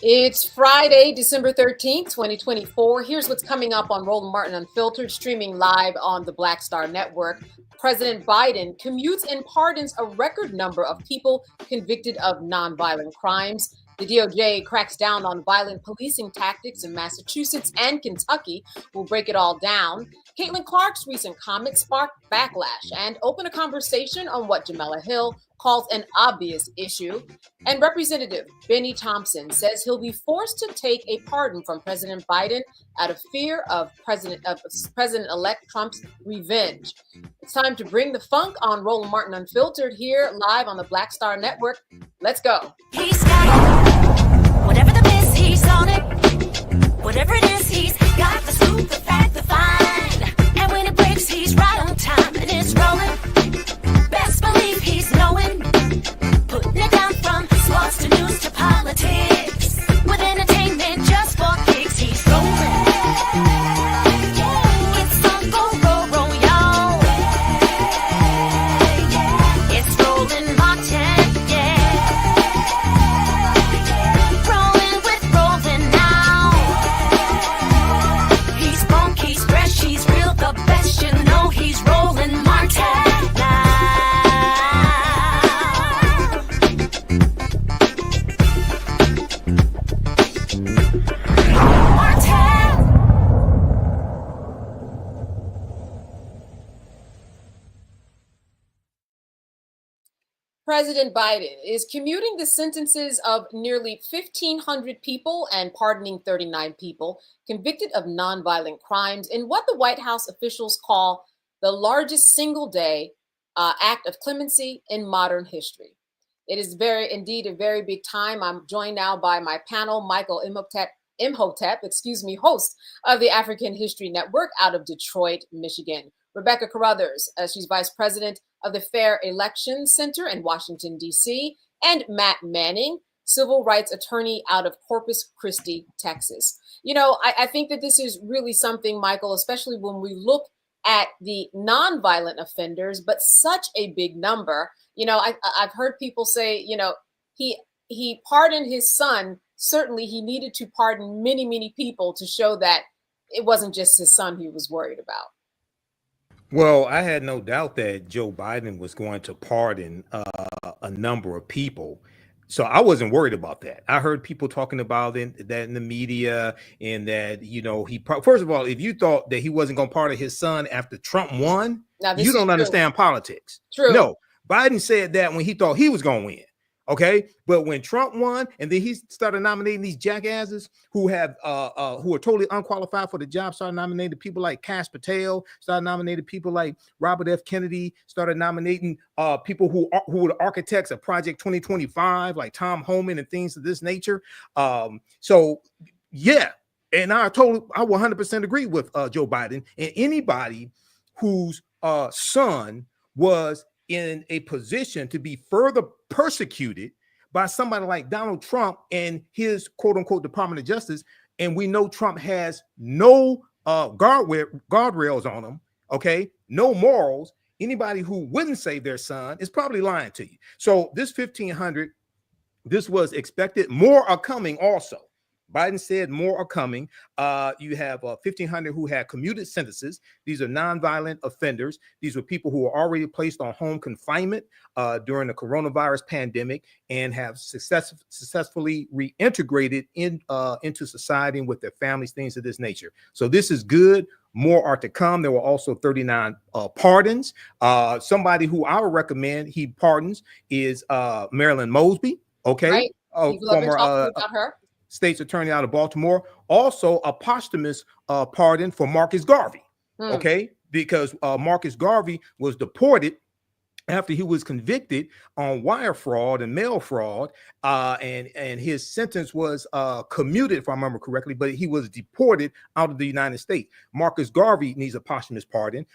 It's Friday, December 13th, 2024. Here's what's coming up on Roland Martin Unfiltered, streaming live on the Black Star Network. President Biden commutes and pardons a record number of people convicted of nonviolent crimes. The DOJ cracks down on violent policing tactics in Massachusetts and Kentucky. We'll break it all down. Caitlin Clark's recent comments sparked backlash and open a conversation on what Jamela Hill calls an obvious issue. And Representative Benny Thompson says he'll be forced to take a pardon from President Biden out of fear of President-elect Trump's revenge. It's time to bring the funk on Roland Martin Unfiltered here live on the Black Star Network. Let's go. He's got it. Whatever the miss, he's on it. Whatever it is, he's got the scoop, the fact, the find. And when it breaks, he's right on time and it's rolling. Best believe he's knowing. Putting it down from sports to news to politics. With entertainment just for kicks, he's rolling. It's on roll, y'all. It's Roland Martin, yeah. Rolling with Roland now. He's funk, he's fresh, he's real, the best, you know he's Roland Martin now. President Biden is commuting the sentences of nearly 1,500 people and pardoning 39 people convicted of nonviolent crimes in what the White House officials call the largest single-day act of clemency in modern history. It is indeed a very big time. I'm joined now by my panel, Michael Imhotep, host of the African History Network out of Detroit, Michigan. Rebecca Carruthers, she's vice president of the Fair Elections Center in Washington, D.C., and Matt Manning, civil rights attorney out of Corpus Christi, Texas. You know, I think that this is really something, Michael, especially when we look at the nonviolent offenders, but such a big number. You know, I've heard people say, you know, he pardoned his son. Certainly he needed to pardon many, many people to show that it wasn't just his son he was worried about. Well, I had no doubt that Joe Biden was going to pardon a number of people. So I wasn't worried about that. I heard people talking about that in the media, and that, you know, first of all, if you thought that he wasn't going to pardon his son after Trump won, you don't understand politics. True. No, Biden said that when he thought he was going to win. Okay, but when Trump won, and then he started nominating these jackasses who are totally unqualified for the job, started nominating people like Kash Patel, started nominating people like Robert F. Kennedy, started nominating people who were the architects of Project 2025, like Tom Homan and things of this nature. So yeah, and I 100% agree with Joe Biden, and anybody whose son was in a position to be further persecuted by somebody like Donald Trump and his quote unquote Department of Justice. And we know Trump has no guardrails on him. Okay. No morals. Anybody who wouldn't save their son is probably lying to you. So this 1,500, this was expected. More are coming also. Biden said more are coming. You have 1,500 who had commuted sentences. These are nonviolent offenders. These were people who were already placed on home confinement during the coronavirus pandemic and have successfully reintegrated into society and with their families, things of this nature. So this is good. More are to come. There were also 39 pardons. Somebody who I would recommend he pardons is Marilyn Mosby. Okay. Right. Former about her. State's attorney out of Baltimore. Also a posthumous pardon for Marcus Garvey. Okay, because Marcus Garvey was deported after he was convicted on wire fraud and mail fraud, and his sentence was commuted, if I remember correctly, but he was deported out of the United States. Marcus Garvey needs a posthumous pardon.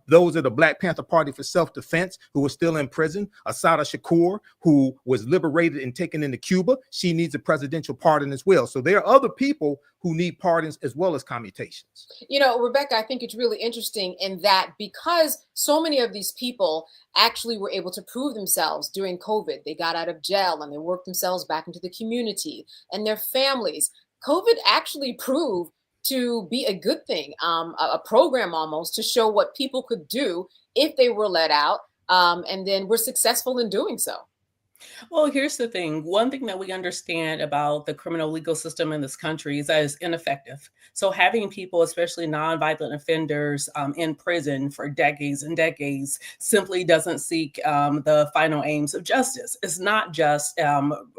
Those are the Black Panther Party for Self-Defense, who was still in prison. Assata Shakur, who was liberated and taken into Cuba, she needs a presidential pardon as well. So there are other people who need pardons as well as commutations. You know, Rebecca, I think it's really interesting in that because so many of these people actually were able to prove themselves during COVID. They got out of jail and they worked themselves back into the community and their families. COVID actually proved to be a good thing, a program almost to show what people could do if they were let out, and then were successful in doing so. Well, here's the thing. One thing that we understand about the criminal legal system in this country is that it's ineffective. So having people, especially nonviolent offenders, in prison for decades and decades simply doesn't seek the final aims of justice. It's not just,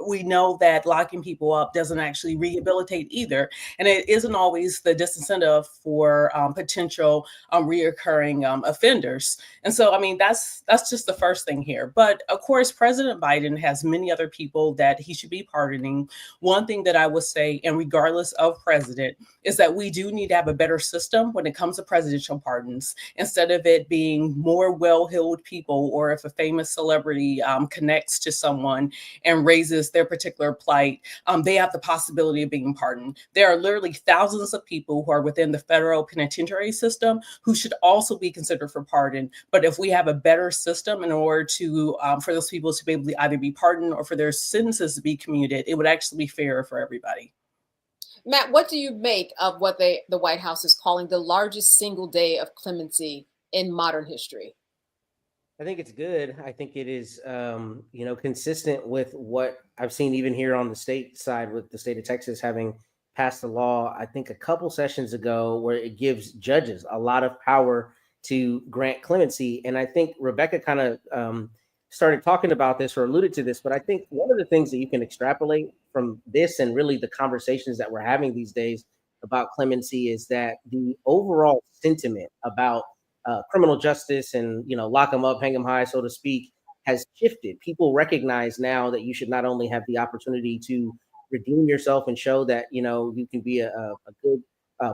we know that locking people up doesn't actually rehabilitate either. And it isn't always the disincentive for potential reoccurring offenders. And so, I mean, that's just the first thing here. But of course, President Biden has many other people that he should be pardoning. One thing that I would say, and regardless of president, is that we do need to have a better system when it comes to presidential pardons. Instead of it being more well-heeled people, or if a famous celebrity connects to someone and raises their particular plight, they have the possibility of being pardoned. There are literally thousands of people who are within the federal penitentiary system who should also be considered for pardon. But if we have a better system in order to for those people to be able to either be pardoned or for their sentences to be commuted, it would actually be fairer for everybody. Matt, what do you make of what the White House is calling the largest single day of clemency in modern history? I think it's good. I think it is, consistent with what I've seen even here on the state side, with the state of Texas having passed a law, I think a couple sessions ago, where it gives judges a lot of power to grant clemency. And I think Rebecca kind of started talking about this or alluded to this, but I think one of the things that you can extrapolate from this and really the conversations that we're having these days about clemency is that the overall sentiment about criminal justice and, lock them up, hang them high, so to speak, has shifted. People recognize now that you should not only have the opportunity to redeem yourself and show that, you can be a good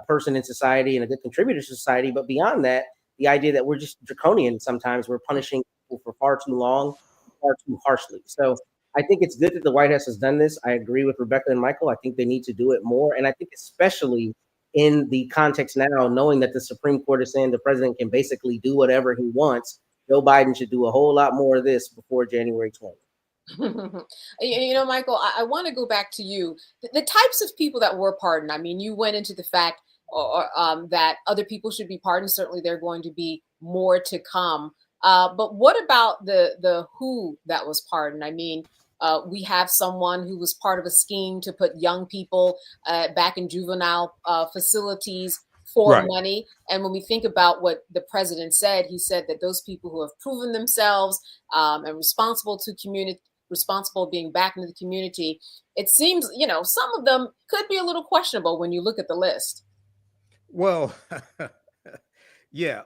person in society and a good contributor to society, but beyond that, the idea that we're just draconian sometimes, we're punishing people for far too long, far too harshly. So I think it's good that the White House has done this. I agree with Rebecca and Michael. I think they need to do it more. And I think especially in the context now, knowing that the Supreme Court is saying the president can basically do whatever he wants, Joe Biden should do a whole lot more of this before January 20th. Michael, I want to go back to you. The types of people that were pardoned. I mean, you went into the fact that other people should be pardoned. Certainly, there are going to be more to come. But what about the who that was pardoned? I mean, we have someone who was part of a scheme to put young people back in juvenile facilities for money. And when we think about what the president said, he said that those people who have proven themselves and responsible being back into the community, it seems, some of them could be a little questionable when you look at the list. Well, yeah.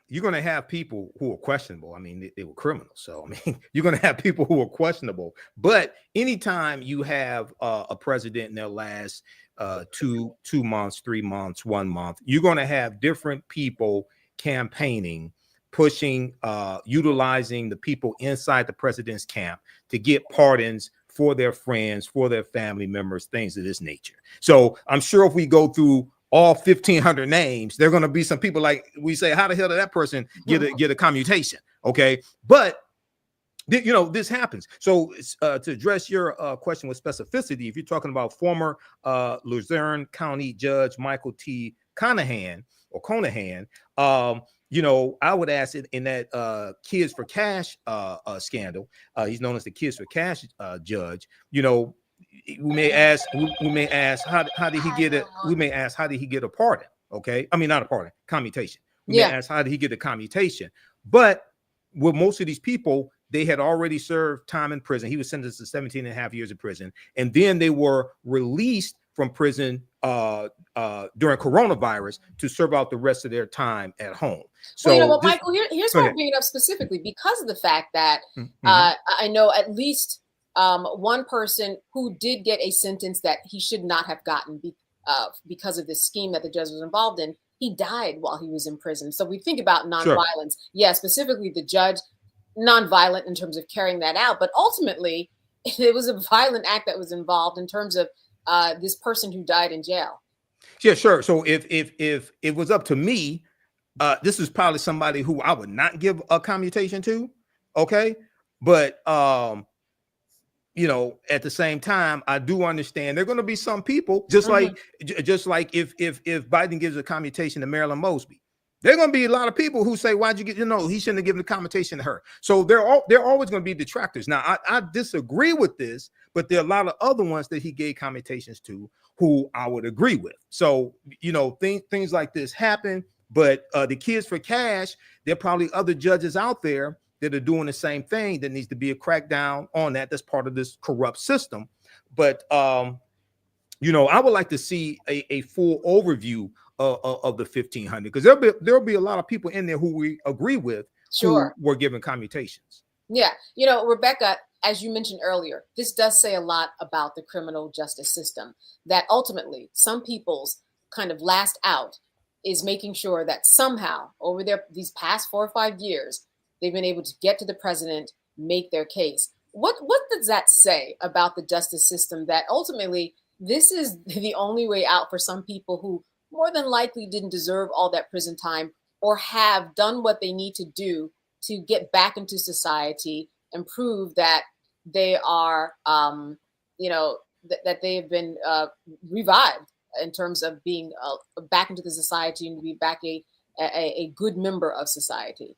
You're going to have people who are questionable. I mean, they were criminals. So, I mean, you're going to have people who are questionable. But anytime you have a president in their last 2 months, 3 months, 1 month, you're going to have different people campaigning, pushing, utilizing the people inside the president's camp to get pardons for their friends, for their family members, things of this nature. So I'm sure if we go through all 1,500 names, there are going to be some people like we say, how the hell did that person get a commutation? Okay. But, this happens. So to address your question with specificity, if you're talking about former Luzerne County Judge Michael T. Conahan, I would ask it in that Kids for Cash scandal. He's known as the Kids for Cash judge. We may ask how did he get it? We may ask how did he get a pardon? Okay, I mean not a pardon, commutation. We may ask how did he get a commutation? But with most of these people, they had already served time in prison. He was sentenced to 17 and a half years in prison, and then they were released from prison during coronavirus to serve out the rest of their time at home. So, Michael, here's why I'm bringing it up specifically because of the fact that I know at least one person who did get a sentence that he should not have gotten because of this scheme that the judge was involved in. He died while he was in prison. So we think about nonviolence. Yeah, specifically the judge, nonviolent in terms of carrying that out. But ultimately, it was a violent act that was involved in terms of this person who died in jail. Yeah, sure. So if it was up to me, This is probably somebody who I would not give a commutation to. Okay. But, you know, at the same time, I do understand there are going to be some people just like if Biden gives a commutation to Marilyn Mosby, there are going to be a lot of people who say, why'd you get, he shouldn't have given a commutation to her. So they're always going to be detractors. Now, I disagree with this, but there are a lot of other ones that he gave commutations to who I would agree with. So, things like this happen, but the Kids for Cash, there are probably other judges out there that are doing the same thing. That needs to be a crackdown on that. That's part of this corrupt system. But, I would like to see a full overview of the 1,500, because there'll be a lot of people in there who we agree with who were given commutations. Yeah. Rebecca, as you mentioned earlier, this does say a lot about the criminal justice system, that ultimately some people's kind of last out is making sure that somehow over these past 4 or 5 years, they've been able to get to the president, make their case. What does that say about the justice system, that ultimately this is the only way out for some people who more than likely didn't deserve all that prison time, or have done what they need to do to get back into society and prove that they are, that they have been revived in terms of being back into the society and to be back a good member of society?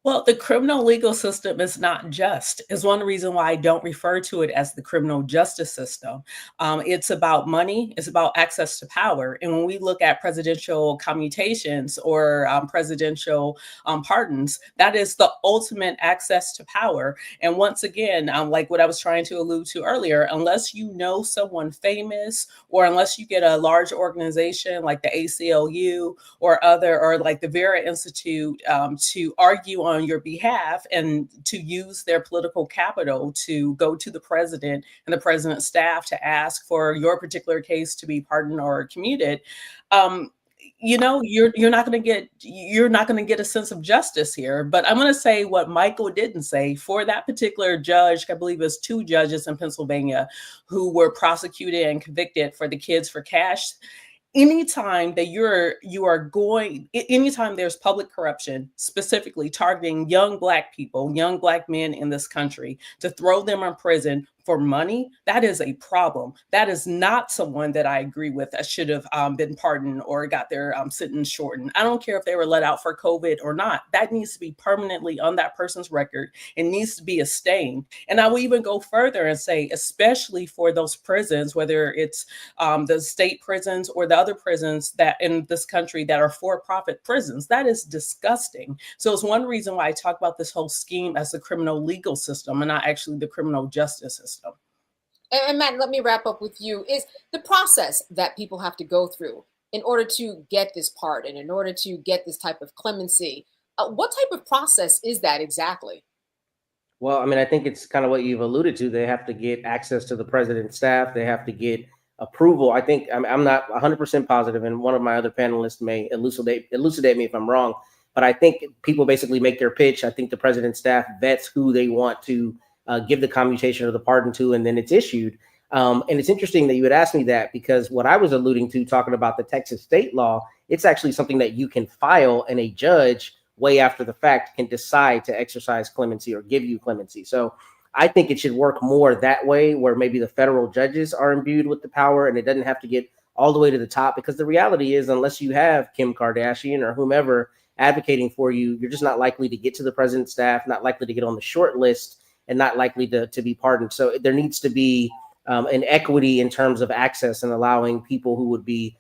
Well, the criminal legal system is not just, is one reason why I don't refer to it as the criminal justice system. It's about money, it's about access to power. And when we look at presidential commutations or presidential pardons, that is the ultimate access to power. And once again, like what I was trying to allude to earlier, unless you know someone famous, or unless you get a large organization like the ACLU or like the Vera Institute to argue on your behalf and to use their political capital to go to the president and the president's staff to ask for your particular case to be pardoned or commuted, you're not going to get a sense of justice here. But I'm going to say what Michael didn't say. For that particular judge, I believe it was 2 judges in Pennsylvania who were prosecuted and convicted for the Kids for Cash. Anytime that anytime there's public corruption, specifically targeting young Black people, young Black men in this country, to throw them in prison for money, that is a problem. That is not someone that I agree with that should have been pardoned or got their sentence shortened. I don't care if they were let out for COVID or not. That needs to be permanently on that person's record. It needs to be a stain. And I will even go further and say, especially for those prisons, whether it's the state prisons or the other prisons that in this country that are for-profit prisons, that is disgusting. So it's one reason why I talk about this whole scheme as the criminal legal system and not actually the criminal justice system. And Matt, let me wrap up with you. Is the process that people have to go through in order to get this pardon, in order to get this type of clemency, what type of process is that exactly? Well, I mean, I think it's kind of what you've alluded to. They have to get access to the president's staff. They have to get approval. I think I'm not 100% positive, and one of my other panelists may elucidate me if I'm wrong. But I think people basically make their pitch. I think the president's staff vets who they want to give the commutation or the pardon to, and then it's issued. And it's interesting that you would ask me that, because what I was alluding to, talking about the Texas state law, it's actually something that you can file, and a judge way after the fact can decide to exercise clemency or give you clemency. So I think it should work more that way, where maybe the federal judges are imbued with the power and it doesn't have to get all the way to the top, because the reality is, unless you have Kim Kardashian or whomever advocating for you, you're just not likely to get to the president's staff, not likely to get on the short list, and not likely to be pardoned. So there needs to be an equity in terms of access and allowing people who would be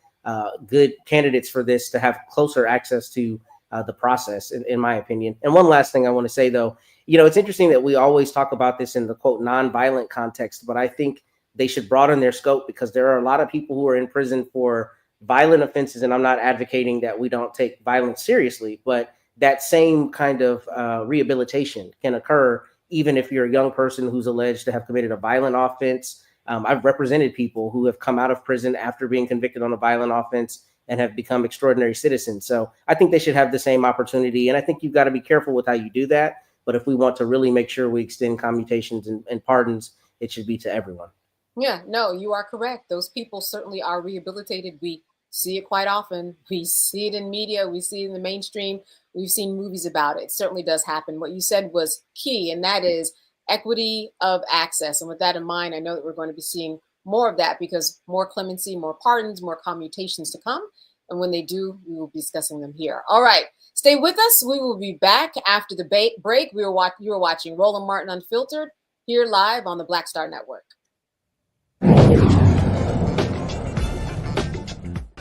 good candidates for this to have closer access to the process, in my opinion. And one last thing I want to say, though, it's interesting that we always talk about this in the quote nonviolent context, but I think they should broaden their scope, because there are a lot of people who are in prison for violent offenses. And I'm not advocating that we don't take violence seriously, but that same kind of rehabilitation can occur even if you're a young person who's alleged to have committed a violent offense. I've represented people who have come out of prison after being convicted on a violent offense and have become extraordinary citizens. So I think they should have the same opportunity. And I think you've got to be careful with how you do that. But if we want to really make sure we extend commutations and pardons, it should be to everyone. Yeah, no, you are correct. Those people certainly are rehabilitated. We see it quite often. We see it in media. We see it in the mainstream. We've seen movies about it. It certainly does happen. What you said was key, and that is equity of access. And with that in mind, I know that we're going to be seeing more of that because more clemency, more pardons, more commutations to come. And when they do, we will be discussing them here. All right. Stay with us. We will be back after the break. You were watching Roland Martin Unfiltered here live on the Black Star Network.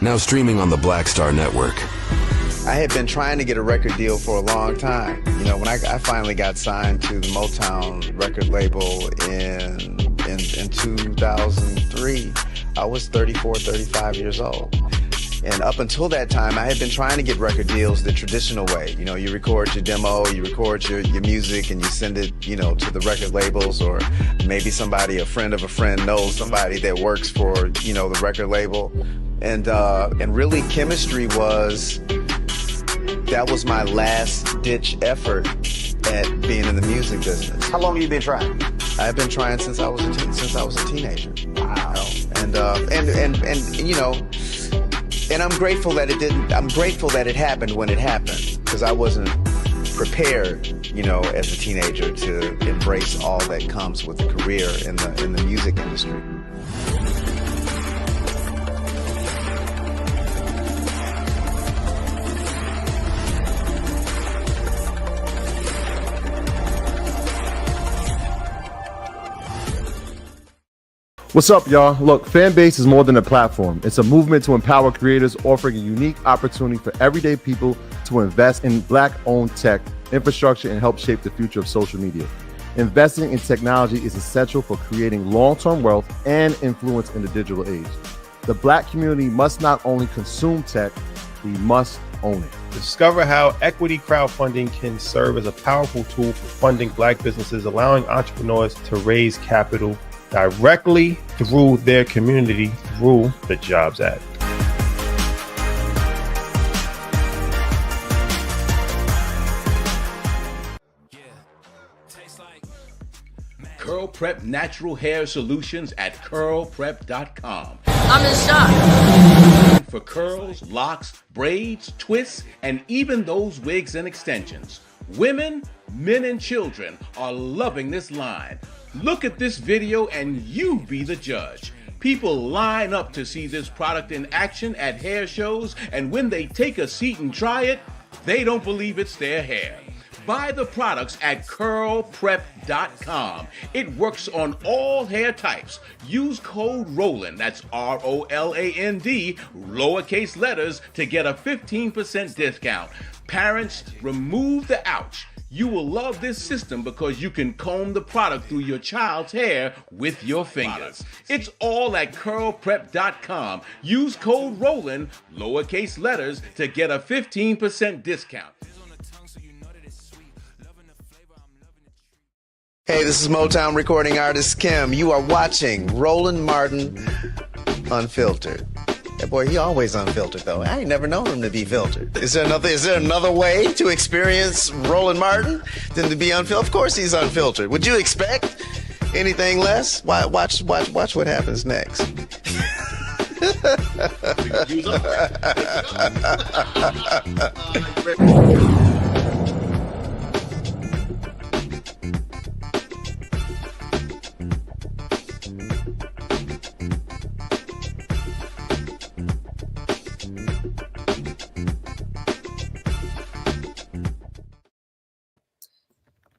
Now streaming on the Black Star Network. I had been trying to get a record deal for a long time. You know, when I finally got signed to the Motown record label in 2003, I was 34, 35 years old. And up until that time, I had been trying to get record deals the traditional way. You know, you record your demo, you record your music, and you send it, you know, to the record labels, or maybe somebody, a friend of a friend, knows somebody that works for, you know, the record label. And really, chemistry that was my last ditch effort at being in the music business. How long have you been trying? I've been trying since I was a teenager. Wow. And you know, and I'm grateful that it didn't. I'm grateful that it happened when it happened, because I wasn't prepared, you know, as a teenager to embrace all that comes with a career in the music industry. What's up, y'all? Look, Fanbase is more than a platform. It's a movement to empower creators, offering a unique opportunity for everyday people to invest in Black-owned tech, infrastructure, and help shape the future of social media. Investing in technology is essential for creating long-term wealth and influence in the digital age. The Black community must not only consume tech, we must own it. Discover how equity crowdfunding can serve as a powerful tool for funding Black businesses, allowing entrepreneurs to raise capital directly through their community through the Jobs Act. Curl Prep Natural Hair Solutions at curlprep.com. I'm in shock. For curls, locks, braids, twists, and even those wigs and extensions. Women, men, and children are loving this line. Look at this video and you be the judge. People line up to see this product in action at hair shows, and when they take a seat and try it, they don't believe it's their hair. Buy the products at curlprep.com. It works on all hair types. Use code ROLAND, that's ROLAND, lowercase letters, to get a 15% discount. Parents, remove the ouch. You will love this system because you can comb the product through your child's hair with your fingers. It's all at curlprep.com. Use code ROLAND, lowercase letters, to get a 15% discount. Hey, this is Motown recording artist Kim. You are watching Roland Martin Unfiltered. That boy, he always unfiltered though. I ain't never known him to be filtered. Is there another way to experience Roland Martin than to be unfiltered? Of course he's unfiltered. Would you expect anything less? Watch what happens next.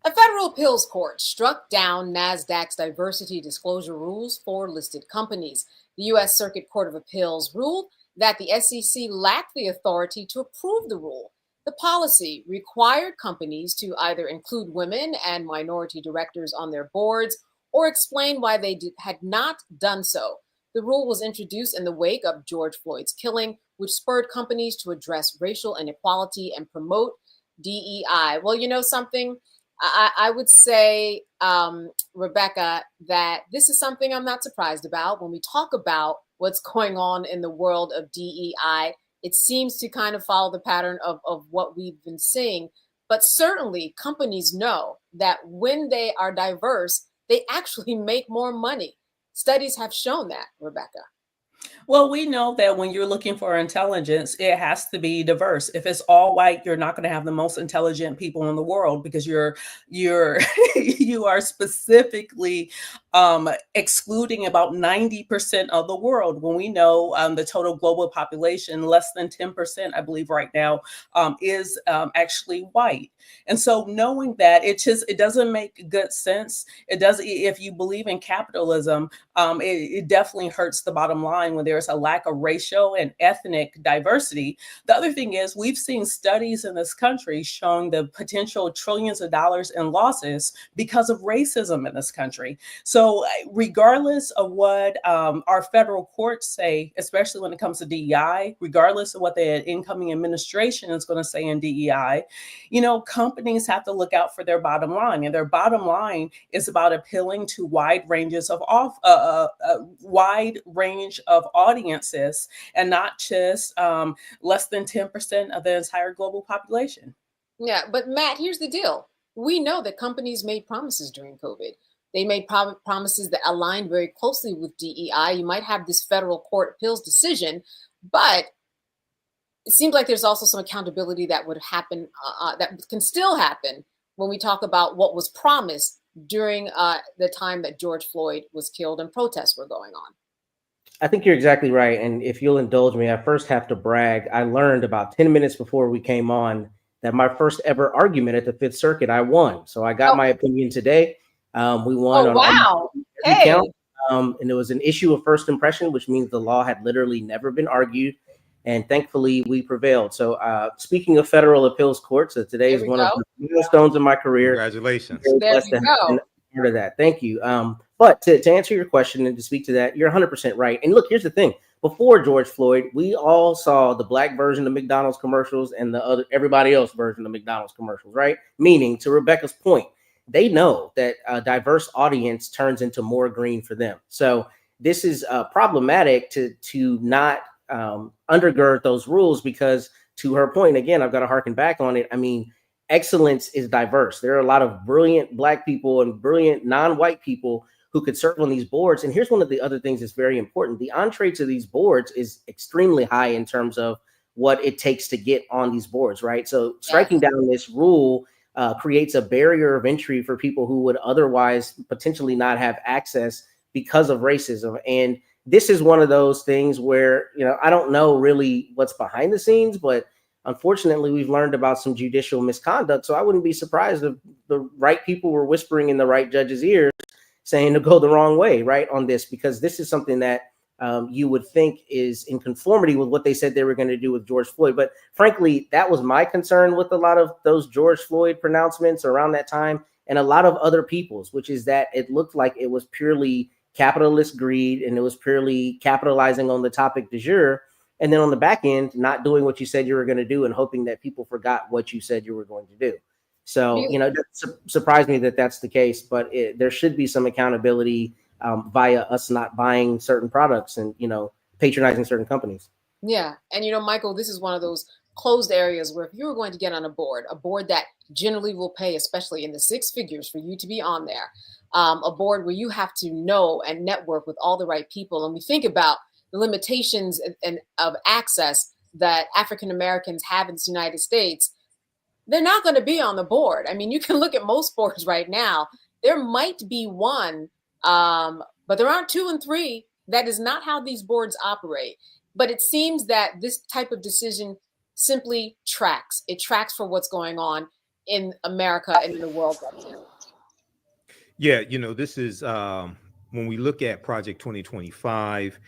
A federal appeals court struck down Nasdaq's diversity disclosure rules for listed companies. The U.S. Circuit Court of Appeals ruled that the SEC lacked the authority to approve the rule. The policy required companies to either include women and minority directors on their boards or explain why they had not done so. The rule was introduced in the wake of George Floyd's killing, which spurred companies to address racial inequality and promote DEI. Well, you know something? I would say, Rebecca, that this is something I'm not surprised about. When we talk about what's going on in the world of DEI, it seems to kind of follow the pattern of what we've been seeing. But certainly companies know that when they are diverse, they actually make more money. Studies have shown that, Rebecca. Well, we know that when you're looking for intelligence, it has to be diverse. If it's all white, you're not going to have the most intelligent people in the world because you're you are specifically excluding about 90% of the world. When we know the total global population, less than 10%, I believe, right now, is actually white. And so, knowing that, it doesn't make good sense. It does if you believe in capitalism. It definitely hurts the bottom line when there's a lack of racial and ethnic diversity. The other thing is we've seen studies in this country showing the potential trillions of dollars in losses because of racism in this country. So regardless of what our federal courts say, especially when it comes to DEI, regardless of what the incoming administration is going to say in DEI, companies have to look out for their bottom line, and their bottom line is about appealing to wide ranges of wide range of audiences, and not just less than 10% of the entire global population. Yeah, but Matt, here's the deal. We know that companies made promises during COVID. They made promises that aligned very closely with DEI. You might have this federal court appeals decision, but it seems like there's also some accountability that would happen, that can still happen when we talk about what was promised during the time that George Floyd was killed and protests were going on. I think you're exactly right. And if you'll indulge me, I first have to brag. I learned about 10 minutes before we came on that my first ever argument at the Fifth Circuit, I won. So I got my opinion today. We won on wow. every count. And it was an issue of first impression, which means the law had literally never been argued. And thankfully, we prevailed. So speaking of federal appeals courts, today is one of the milestones in my career. Congratulations. There you go. Part of that. Thank you. But to answer your question and to speak to that, you're 100% right. And look, here's the thing. Before George Floyd, we all saw the black version of McDonald's commercials and the other everybody else version of McDonald's commercials, right? Meaning, to Rebecca's point, they know that a diverse audience turns into more green for them. So this is problematic to not undergird those rules, because to her point, again, I've got to harken back on it. I mean, excellence is diverse. There are a lot of brilliant black people and brilliant non-white people who could serve on these boards. And here's one of the other things that's very important. The entree to these boards is extremely high in terms of what it takes to get on these boards, right? So striking down this rule creates a barrier of entry for people who would otherwise potentially not have access because of racism. And this is one of those things where, I don't know really what's behind the scenes, but unfortunately, we've learned about some judicial misconduct. So I wouldn't be surprised if the right people were whispering in the right judge's ears saying to go the wrong way, right, on this, because this is something that you would think is in conformity with what they said they were going to do with George Floyd. But frankly, that was my concern with a lot of those George Floyd pronouncements around that time, and a lot of other people's, which is that it looked like it was purely capitalist greed, and it was purely capitalizing on the topic du jour. And then on the back end, not doing what you said you were going to do and hoping that people forgot what you said you were going to do. So, it surprised me that that's the case, but there should be some accountability via us not buying certain products and, patronizing certain companies. Yeah. And, Michael, this is one of those closed areas where if you were going to get on a board that generally will pay, especially in the six figures for you to be on there, a board where you have to know and network with all the right people. And we think about the limitations and of access that African Americans have in the United States, they're not going to be on the board. I mean, you can look at most boards right now. There might be one, but there aren't 2 and 3. That is not how these boards operate. But it seems that this type of decision simply tracks. It tracks for what's going on in America and in the world right now. Yeah, this is when we look at Project 2025.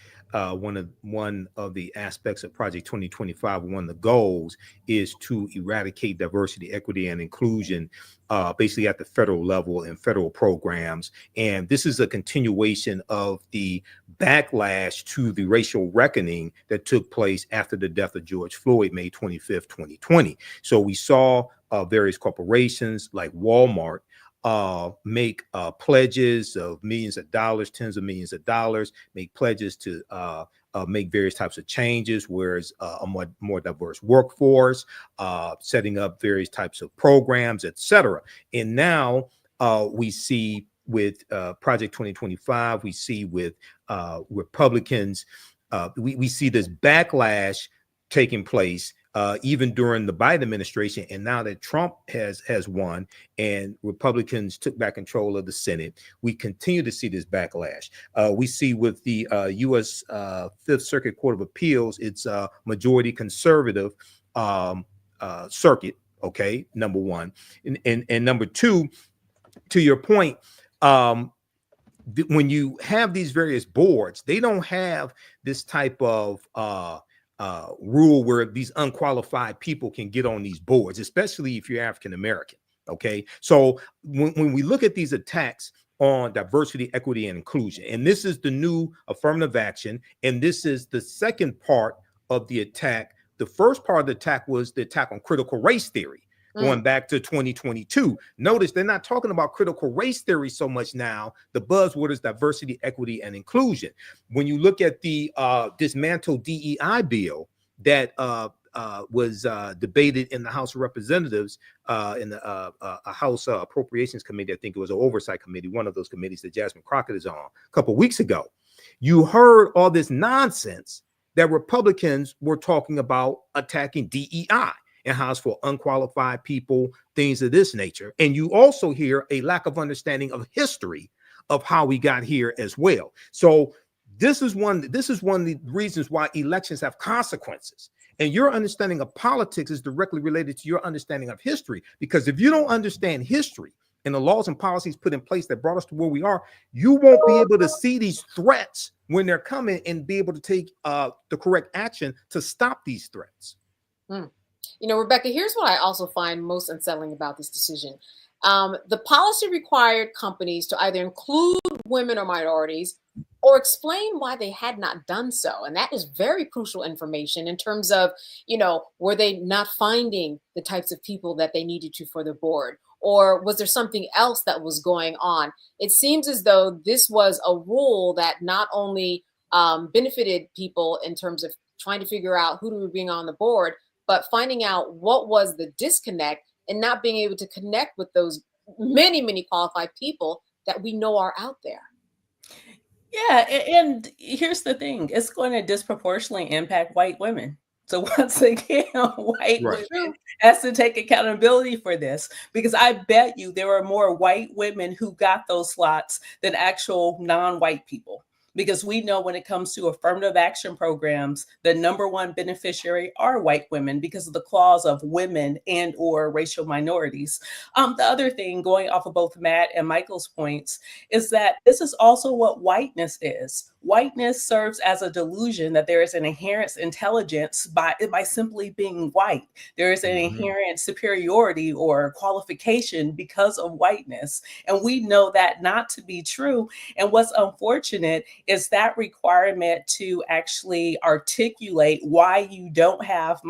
One of the aspects of Project 2025, one of the goals is to eradicate diversity, equity, and inclusion, basically at the federal level and federal programs. And this is a continuation of the backlash to the racial reckoning that took place after the death of George Floyd, May 25th, 2020. So we saw various corporations like Walmart make pledges of millions of dollars, tens of millions of dollars, make pledges to make various types of changes, whereas a more diverse workforce, setting up various types of programs, etc. And now we see with Project 2025, we see with Republicans we see this backlash taking place even during the Biden administration, and now that Trump has won and Republicans took back control of the Senate, we continue to see this backlash. We see with the U.S. Fifth Circuit Court of Appeals, it's a majority conservative circuit. Okay, number one, and number two, to your point, when you have these various boards, they don't have this type of rule where these unqualified people can get on these boards, especially if you're African American. Okay, so when we look at these attacks on diversity, equity, and inclusion, and this is the new affirmative action, and this is the second part of the attack. The first part of the attack was the attack on critical race theory, going back to 2022. Notice they're not talking about critical race theory so much now. The buzzword is diversity, equity, and inclusion. When you look at the dismantled DEI bill that was debated in the House of Representatives, in the House Appropriations Committee, I think it was an oversight committee, one of those committees that Jasmine Crockett is on, a couple of weeks ago, you heard all this nonsense that Republicans were talking about attacking DEI and how it's for unqualified people, things of this nature. And you also hear a lack of understanding of history of how we got here as well. So this is one of the reasons why elections have consequences. And your understanding of politics is directly related to your understanding of history. Because if you don't understand history and the laws and policies put in place that brought us to where we are, you won't be able to see these threats when they're coming and be able to take the correct action to stop these threats. You know, Rebecca, here's what I also find most unsettling about this decision. The policy required companies to either include women or minorities or explain why they had not done so. And that is very crucial information in terms of, you know, were they not finding the types of people that they needed to for the board? Or was there something else that was going on? It seems as though this was a rule that not only benefited people in terms of trying to figure out who to bring on the board, but finding out what was the disconnect and not being able to connect with those many, many qualified people that we know are out there. Yeah, and here's the thing, it's going to disproportionately impact white women. So once again, white women has to take accountability for this, because I bet you there are more white women who got those slots than actual non-white people. Because we know when it comes to affirmative action programs, the number one beneficiary are white women because of the clause of women and or racial minorities. The other thing, going off of both Matt and Michael's points, is that this is also what whiteness is. Whiteness serves as a delusion that there is an inherent intelligence by simply being white. There is an inherent superiority or qualification because of whiteness. And we know that not to be true. And what's unfortunate is that requirement to actually articulate why you don't have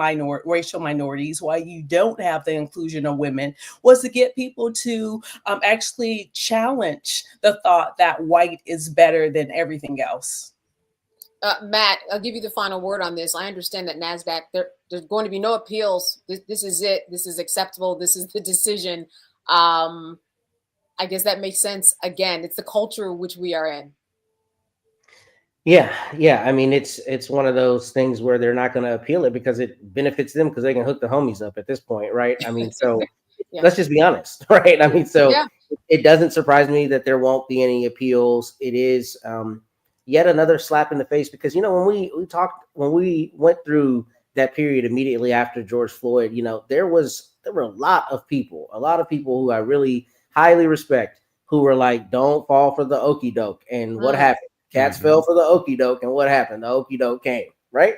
racial minorities, why you don't have the inclusion of women, was to get people to actually challenge the thought that white is better than everything else. Matt, I'll give you the final word on this. I understand that Nasdaq, there's going to be no appeals. This is it. This is acceptable. This is the decision. I guess that makes sense. Again, it's the culture which we are in. Yeah. I mean, it's one of those things where they're not going to appeal it because it benefits them because they can hook the homies up at this point, right? I mean, so let's just be honest, right? I mean, so it doesn't surprise me that there won't be any appeals. It is yet another slap in the face because, you know, when we went through that period immediately after George Floyd, you know, there were a lot of people who I really highly respect who were like, don't fall for the okie doke. And what happened? Cats fell for the okie doke. And what happened? The okie doke came, right?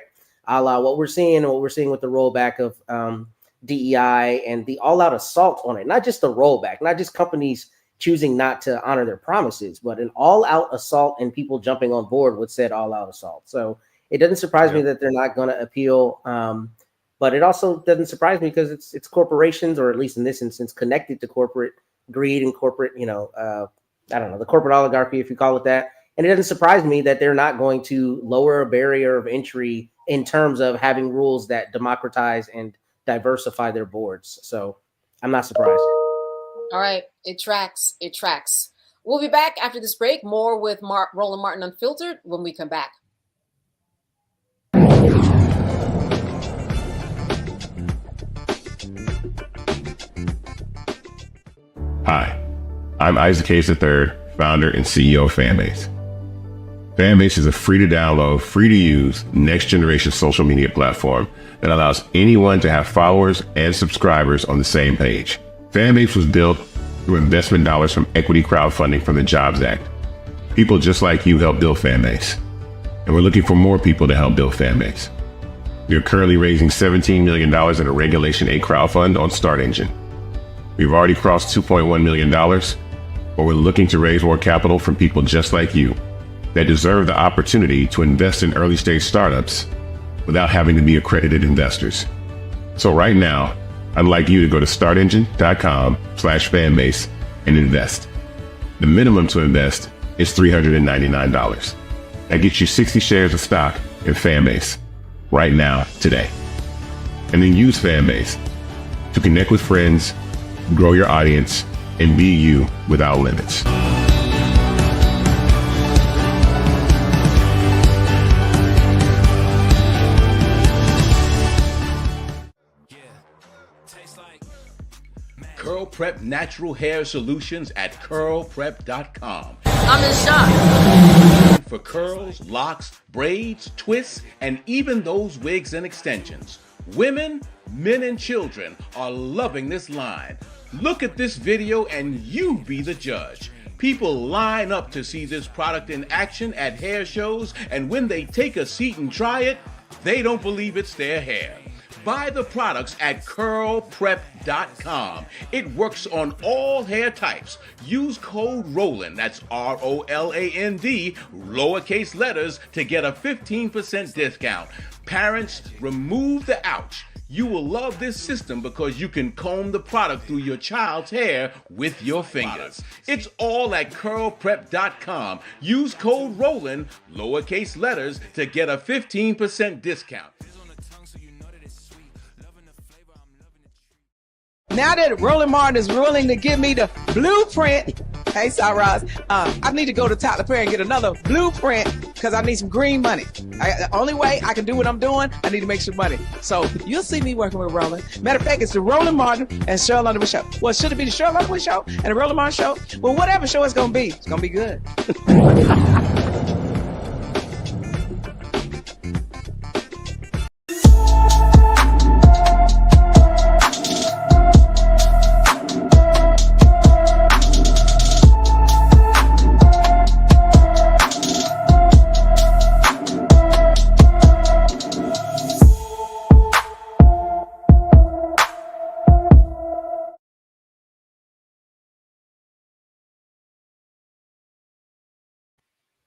A la what we're seeing with the rollback of DEI and the all out assault on it, not just the rollback, not just companies choosing not to honor their promises, but an all out assault and people jumping on board with said all out assault. So it doesn't surprise me that they're not going to appeal. But it also doesn't surprise me because it's corporations, or at least in this instance, connected to corporate greed and corporate, I don't know, the corporate oligarchy, if you call it that. And it doesn't surprise me that they're not going to lower a barrier of entry in terms of having rules that democratize and diversify their boards. So I'm not surprised. All right. It tracks. We'll be back after this break. More with Roland Martin Unfiltered when we come back. Hi, I'm Isaac Hayes III, founder and CEO of Fanbase. Fanbase is a free-to-download, free-to-use, next-generation social media platform that allows anyone to have followers and subscribers on the same page. Fanbase was built through investment dollars from equity crowdfunding from the Jobs Act. People just like you helped build Fanbase, and we're looking for more people to help build Fanbase. We are currently raising $17 million in a Regulation A crowdfund on Start Engine. We've already crossed $2.1 million, but we're looking to raise more capital from people just like you that deserve the opportunity to invest in early stage startups without having to be accredited investors. So right now, I'd like you to go to startengine.com/fanbase and invest. The minimum to invest is $399. That gets you 60 shares of stock in Fanbase right now, today. And then use Fanbase to connect with friends, grow your audience, and be you without limits. Curl Prep Natural Hair Solutions at curlprep.com. I'm in shock. For curls, locks, braids, twists, and even those wigs and extensions. Women, men, and children are loving this line. Look at this video and you be the judge. People line up to see this product in action at hair shows, and when they take a seat and try it, they don't believe it's their hair. Buy the products at curlprep.com. It works on all hair types. Use code ROLAND, that's ROLAND, lowercase letters, to get a 15% discount. Parents, remove the ouch. You will love this system because you can comb the product through your child's hair with your fingers. It's all at curlprep.com. Use code ROLAND, lowercase letters, to get a 15% discount. Now that Roland Martin is willing to give me the blueprint, hey, Cyrus, I need to go to Tyler Perry and get another blueprint because I need some green money. The only way I can do what I'm doing, I need to make some money. So you'll see me working with Roland. Matter of fact, it's the Roland Martin and Cheryl Underwood show. Well, should it be the Cheryl Underwood show and the Roland Martin show? Well, whatever show it's going to be, it's going to be good.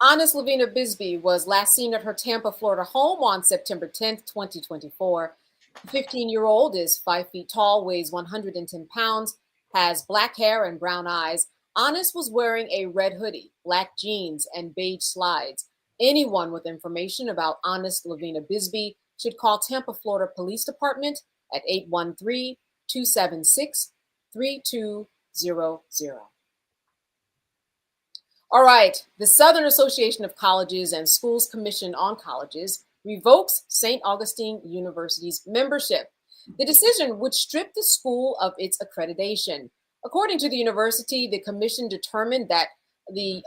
Honest Lavina Bisbee was last seen at her Tampa, Florida home on September 10th, 2024. The 15-year-old is 5 feet tall, weighs 110 pounds, has black hair and brown eyes. Honest was wearing a red hoodie, black jeans, and beige slides. Anyone with information about Honest Lavina Bisbee should call Tampa, Florida Police Department at 813-276-3200. All right, the Southern Association of Colleges and Schools Commission on Colleges revokes St. Augustine University's membership. The decision would strip the school of its accreditation. According to the university, the commission determined that the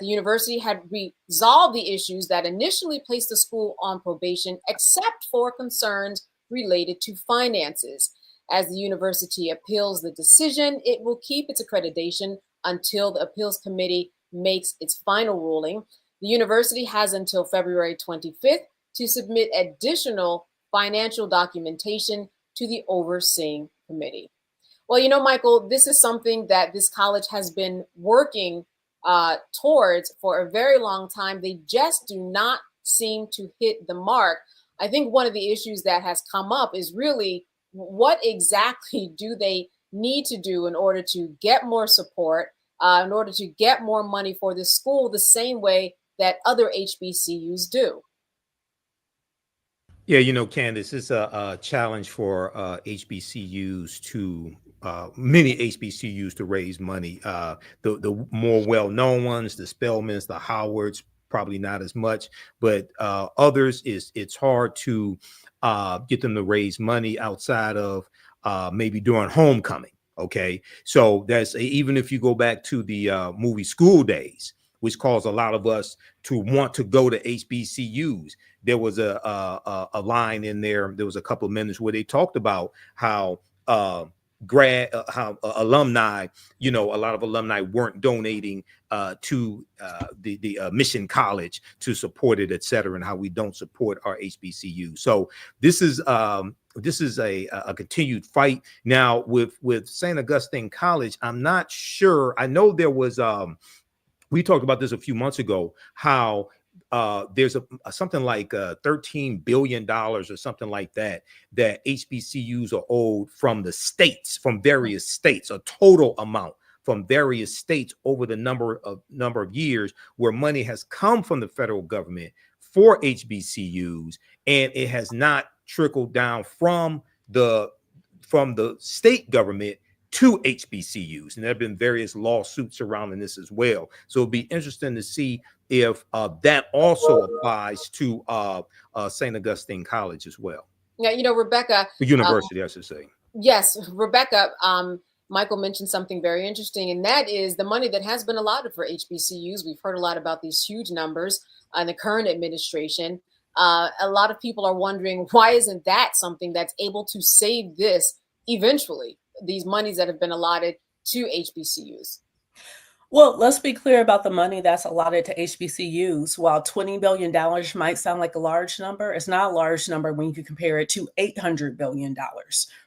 university had resolved the issues that initially placed the school on probation, except for concerns related to finances. As the university appeals the decision, it will keep its accreditation until the appeals committee makes its final ruling. The university has until February 25th to submit additional financial documentation to the overseeing committee. Well, you know, Michael, this is something that this college has been working towards for a very long time. They just do not seem to hit the mark. I think one of the issues that has come up is really what exactly do they need to do in order to get more support, in order to get more money for the school the same way that other HBCUs do. Yeah, you know, Candace, it's a challenge for HBCUs to many HBCUs to raise money. The more well-known ones, the Spelmans, the Howards, probably not as much, but others it's hard to get them to raise money outside of maybe during homecoming. Okay, so that's even if you go back to the movie School Days, which caused a lot of us to want to go to HBCUs. There was a line in there. There was a couple of minutes where they talked about how alumni, a lot of alumni weren't donating to the Mission College to support it, et cetera, and how we don't support our HBCU. So this is a continued fight now with St. Augustine College. I'm not sure. I know there was we talked about this a few months ago, how there's something like $13 billion or something like that HBCUs are owed from the states, from various states, a total amount from various states over the number of years, where money has come from the federal government for HBCUs, and it has not trickled down from the state government to HBCUs, and there have been various lawsuits surrounding this as well. So it'll be interesting to see if that also applies to St. Augustine College as well. Yeah, Rebecca. The university, I should say. Yes, Rebecca. Michael mentioned something very interesting, and that is the money that has been allotted for HBCUs. We've heard a lot about these huge numbers in the current administration. A lot of people are wondering, why isn't that something that's able to save this eventually? These monies that have been allotted to HBCUs. Well, let's be clear about the money that's allotted to HBCUs. While $20 billion might sound like a large number, it's not a large number when you compare it to $800 billion,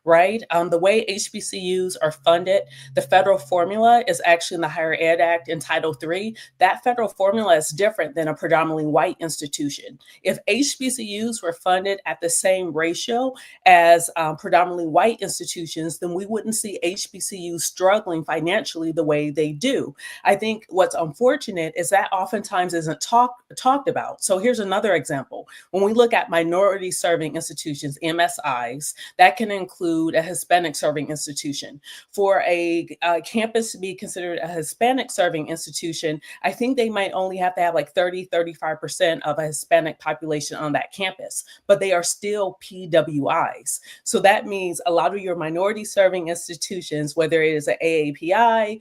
right? The way HBCUs are funded, the federal formula is actually in the Higher Ed Act in Title III. That federal formula is different than a predominantly white institution. If HBCUs were funded at the same ratio as predominantly white institutions, then we wouldn't see HBCUs struggling financially the way they do. I think what's unfortunate is that oftentimes isn't talked about. So here's another example. When we look at minority serving institutions, MSIs, that can include a Hispanic serving institution. For a campus to be considered a Hispanic serving institution, I think they might only have to have like 30-35% of a Hispanic population on that campus, but they are still PWIs. So that means a lot of your minority serving institutions, whether it is an AAPI,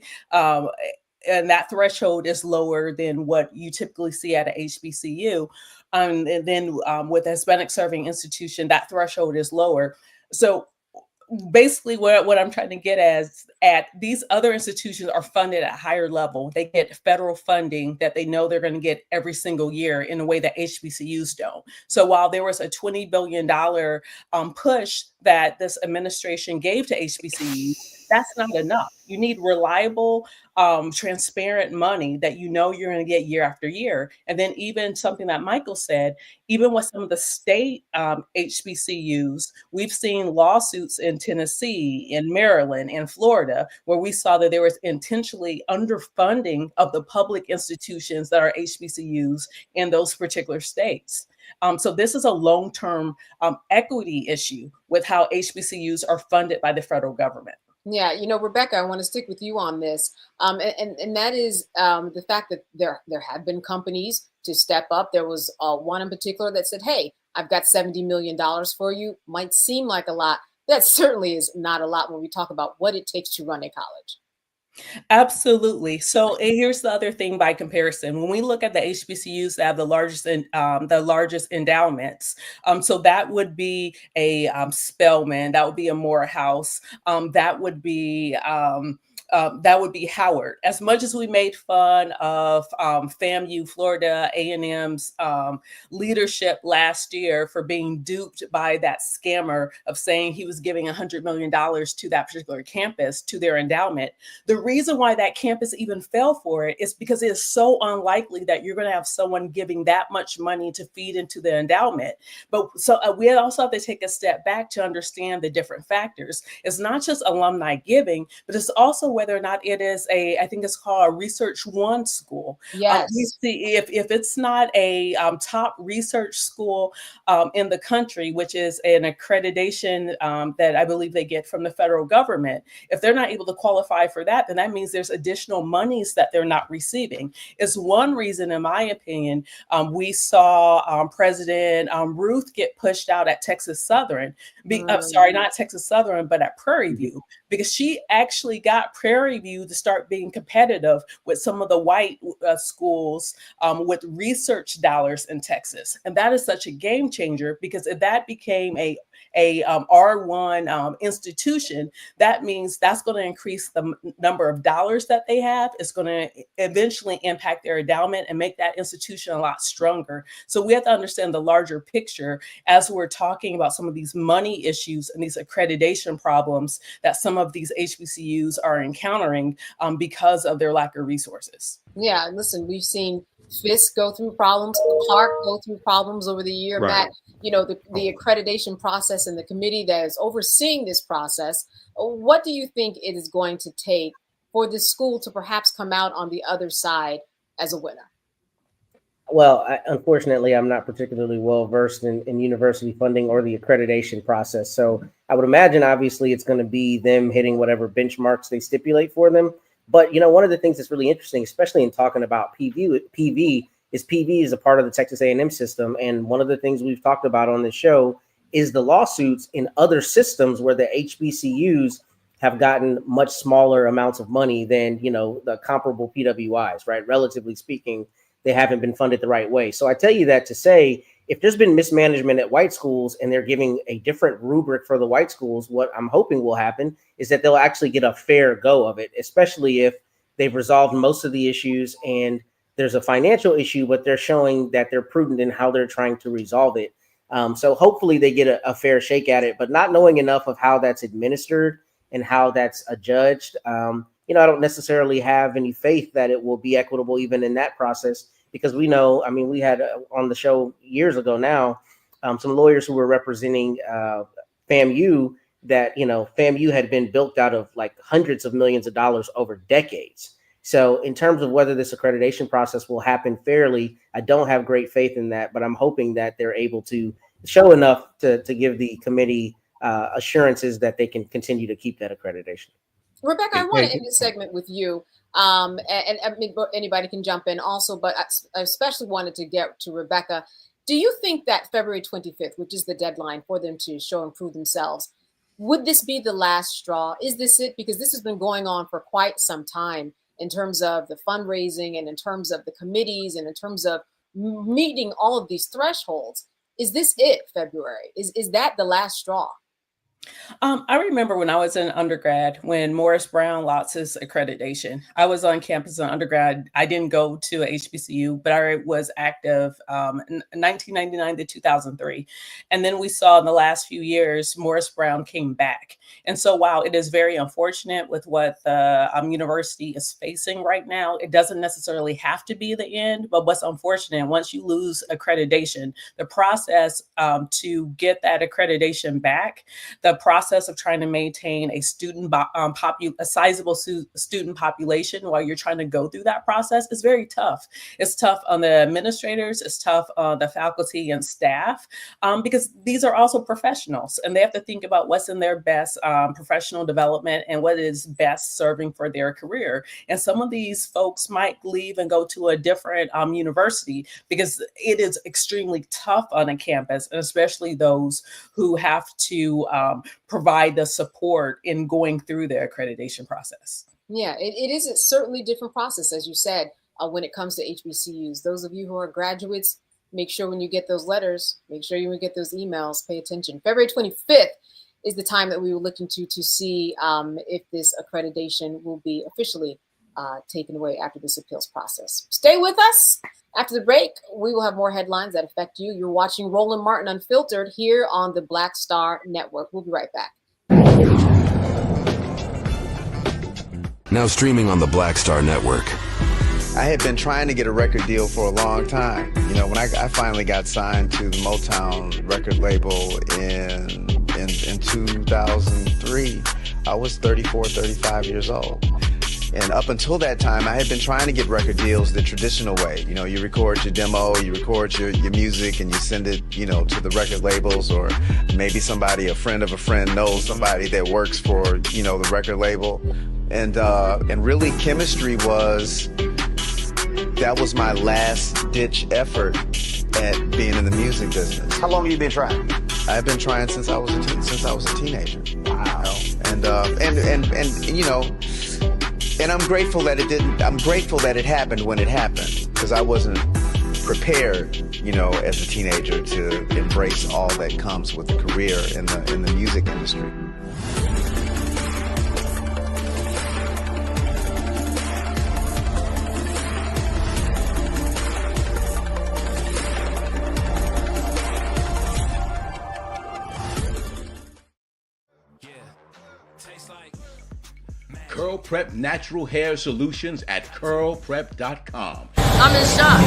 and that threshold is lower than what you typically see at a HBCU. And then with a Hispanic serving institution, that threshold is lower. So basically what I'm trying to get at these other institutions are funded at a higher level. They get federal funding that they know they're going to get every single year in a way that HBCUs don't. So while there was a $20 billion push that this administration gave to HBCUs, that's not enough. You need reliable, transparent money that you know you're going to get year after year. And then even something that Michael said, even with some of the state HBCUs, we've seen lawsuits in Tennessee, in Maryland, in Florida, where we saw that there was intentionally underfunding of the public institutions that are HBCUs in those particular states. So this is a long-term equity issue with how HBCUs are funded by the federal government. Yeah, Rebecca, I want to stick with you on this. And that is the fact that there have been companies to step up. There was one in particular that said, hey, I've got $70 million for you. Might seem like a lot. That certainly is not a lot when we talk about what it takes to run a college. Absolutely. So here's the other thing by comparison. When we look at the HBCUs that have the largest endowments, so that would be a Spelman, that would be a Morehouse, that would be Howard. As much as we made fun of FAMU, Florida A&M's leadership last year for being duped by that scammer of saying he was giving $100 million to that particular campus, to their endowment, the reason why that campus even fell for it is because it is so unlikely that you're going to have someone giving that much money to feed into the endowment. But so we also have to take a step back to understand the different factors. It's not just alumni giving, but it's also whether or not it is I think it's called a Research One school. Yes. You see, if it's not a top research school in the country, which is an accreditation that I believe they get from the federal government, if they're not able to qualify for that, then that means there's additional monies that they're not receiving. It's one reason, in my opinion, we saw President Ruth get pushed out at Texas Southern. Sorry, not Texas Southern, but at Prairie View, because she actually got Prairie View to start being competitive with some of the white schools with research dollars in Texas. And that is such a game changer, because if that became a R1 institution, that means that's going to increase the number of dollars that they have. It's going to eventually impact their endowment and make that institution a lot stronger. So we have to understand the larger picture as we're talking about some of these money issues and these accreditation problems that some of these HBCUs are encountering because of their lack of resources. Yeah, listen, we've seen Fisk go through problems, Clark go through problems over the year. Right. Matt, you know, the accreditation process and the committee that is overseeing this process, what do you think it is going to take for the school to perhaps come out on the other side as a winner? Well, unfortunately, I'm not particularly well versed in university funding or the accreditation process. So I would imagine, obviously, it's going to be them hitting whatever benchmarks they stipulate for them. But, you know, one of the things that's really interesting, especially in talking about PV is a part of the Texas A&M system. And one of the things we've talked about on this show is the lawsuits in other systems where the HBCUs have gotten much smaller amounts of money than, you know, the comparable PWIs, right? Relatively speaking, they haven't been funded the right way. So I tell you that to say, if there's been mismanagement at white schools and they're giving a different rubric for the white schools, what I'm hoping will happen is that they'll actually get a fair go of it, especially if they've resolved most of the issues and there's a financial issue, but they're showing that they're prudent in how they're trying to resolve it. So hopefully they get a fair shake at it, but not knowing enough of how that's administered and how that's adjudged, you know, I don't necessarily have any faith that it will be equitable even in that process. Because we know, I mean, we had on the show years ago now, some lawyers who were representing FAMU that, you know, FAMU had been built out of like hundreds of millions of dollars over decades. So in terms of whether this accreditation process will happen fairly, I don't have great faith in that, but I'm hoping that they're able to show enough to give the committee assurances that they can continue to keep that accreditation. Rebecca, I want to end this segment with you. And I mean, anybody can jump in also, but I especially wanted to get to Rebecca. Do you think that February 25th, which is the deadline for them to show and prove themselves, would this be the last straw? Is this it? Because this has been going on for quite some time in terms of the fundraising and in terms of the committees and in terms of meeting all of these thresholds. Is this it, February? Is that the last straw? I remember when I was in undergrad, when Morris Brown lost his accreditation. I was on campus in undergrad. I didn't go to a HBCU, but I was active in 1999 to 2003. And then we saw in the last few years, Morris Brown came back. And so while it is very unfortunate with what the university is facing right now, it doesn't necessarily have to be the end. But what's unfortunate, once you lose accreditation, the process to get that accreditation back, the process of trying to maintain a a sizable student population while you're trying to go through that process is very tough. It's tough on the administrators, it's tough on the faculty and staff, because these are also professionals and they have to think about what's in their best professional development and what is best serving for their career. And some of these folks might leave and go to a different university because it is extremely tough on a campus, and especially those who have to provide the support in going through the accreditation process. Yeah, it is a certainly different process, as you said, when it comes to HBCUs. Those of you who are graduates, make sure when you get those letters, make sure you get those emails, pay attention. February 25th is the time that we will look into to see if this accreditation will be officially taken away after this appeals process. Stay with us. After the break, we will have more headlines that affect you. You're watching Roland Martin Unfiltered here on the Black Star Network. We'll be right back. Now streaming on the Black Star Network. I had been trying to get a record deal for a long time. You know, when I finally got signed to the Motown record label in 2003, I was 34, 35 years old. And up until that time, I had been trying to get record deals the traditional way. You know, you record your demo, you record your music, and you send it, you know, to the record labels, or maybe somebody, a friend of a friend, knows somebody that works for, you know, the record label. And really, chemistry that was my last ditch effort at being in the music business. How long have you been trying? I've been trying since I was a teenager. Wow. and you know, and I'm grateful that it didn't. I'm grateful that it happened when it happened, because I wasn't prepared, you know, as a teenager to embrace all that comes with a career in the music industry. Curl Prep Natural Hair Solutions at curlprep.com. I'm in shock.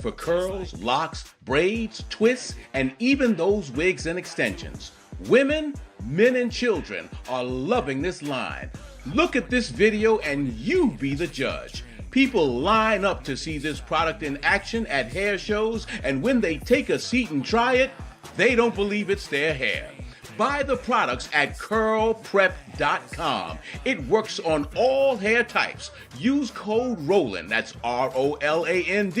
For curls, locks, braids, twists, and even those wigs and extensions. Women, men, and children are loving this line. Look at this video and you be the judge. People line up to see this product in action at hair shows, and when they take a seat and try it, they don't believe it's their hair. Buy the products at curlprep.com. It works on all hair types. Use code ROLAND, that's ROLAND,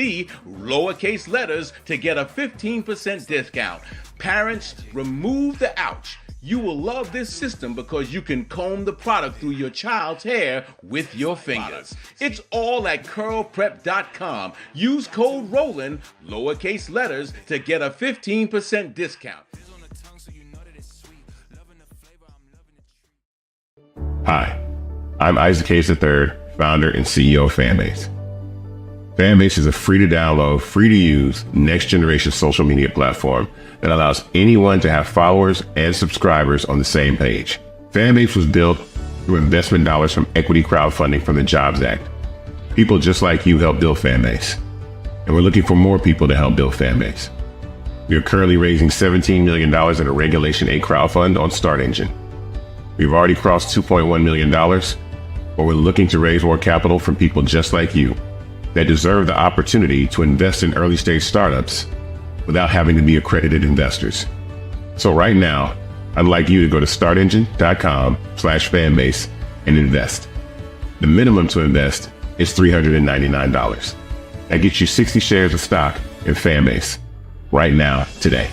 lowercase letters, to get a 15% discount. Parents, remove the ouch. You will love this system because you can comb the product through your child's hair with your fingers. It's all at curlprep.com. Use code ROLAND, lowercase letters, to get a 15% discount. Hi, I'm Isaac Hayes III, founder and CEO of Fanbase. Fanbase is a free-to-download, free-to-use, next-generation social media platform that allows anyone to have followers and subscribers on the same page. Fanbase was built through investment dollars from equity crowdfunding from the Jobs Act. People just like you help build Fanbase, and we're looking for more people to help build Fanbase. We are currently raising $17 million in a Regulation A crowdfund on Start Engine. We've already crossed $2.1 million, but we're looking to raise more capital from people just like you that deserve the opportunity to invest in early stage startups without having to be accredited investors. So right now, I'd like you to go to startengine.com/fanbase and invest. The minimum to invest is $399. That gets you 60 shares of stock in Fanbase right now, today.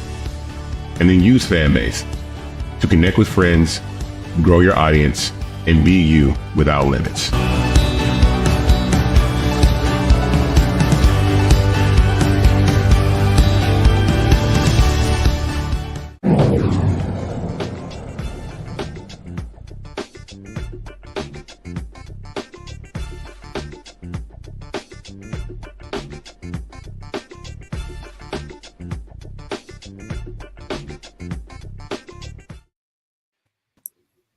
And then use Fanbase to connect with friends, grow your audience, and be you without limits.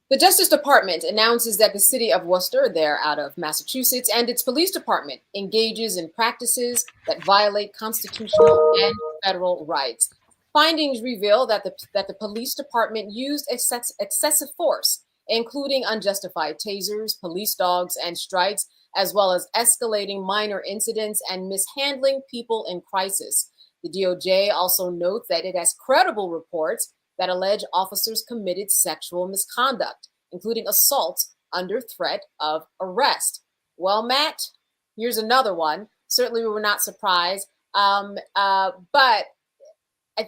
The Justice Department announces that the city of Worcester, they're out of Massachusetts, and its police department engages in practices that violate constitutional and federal rights. Findings reveal that the police department used excessive force, including unjustified tasers, police dogs, and strikes, as well as escalating minor incidents and mishandling people in crisis. The DOJ also notes that it has credible reports that allege officers committed sexual misconduct, including assault under threat of arrest. Well, Matt, here's another one. Certainly we were not surprised. But I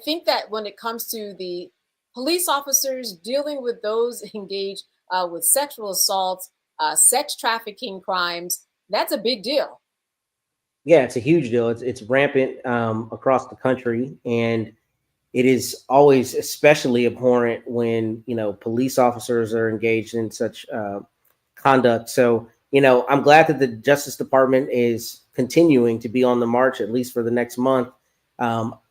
think that when it comes to the police officers dealing with those engaged with sexual assaults, sex trafficking crimes, that's a big deal. Yeah, it's a huge deal. It's rampant across the country, and it is always especially abhorrent when, you know, police officers are engaged in such conduct. So, you know, I'm glad that the Justice Department is continuing to be on the march, at least for the next month,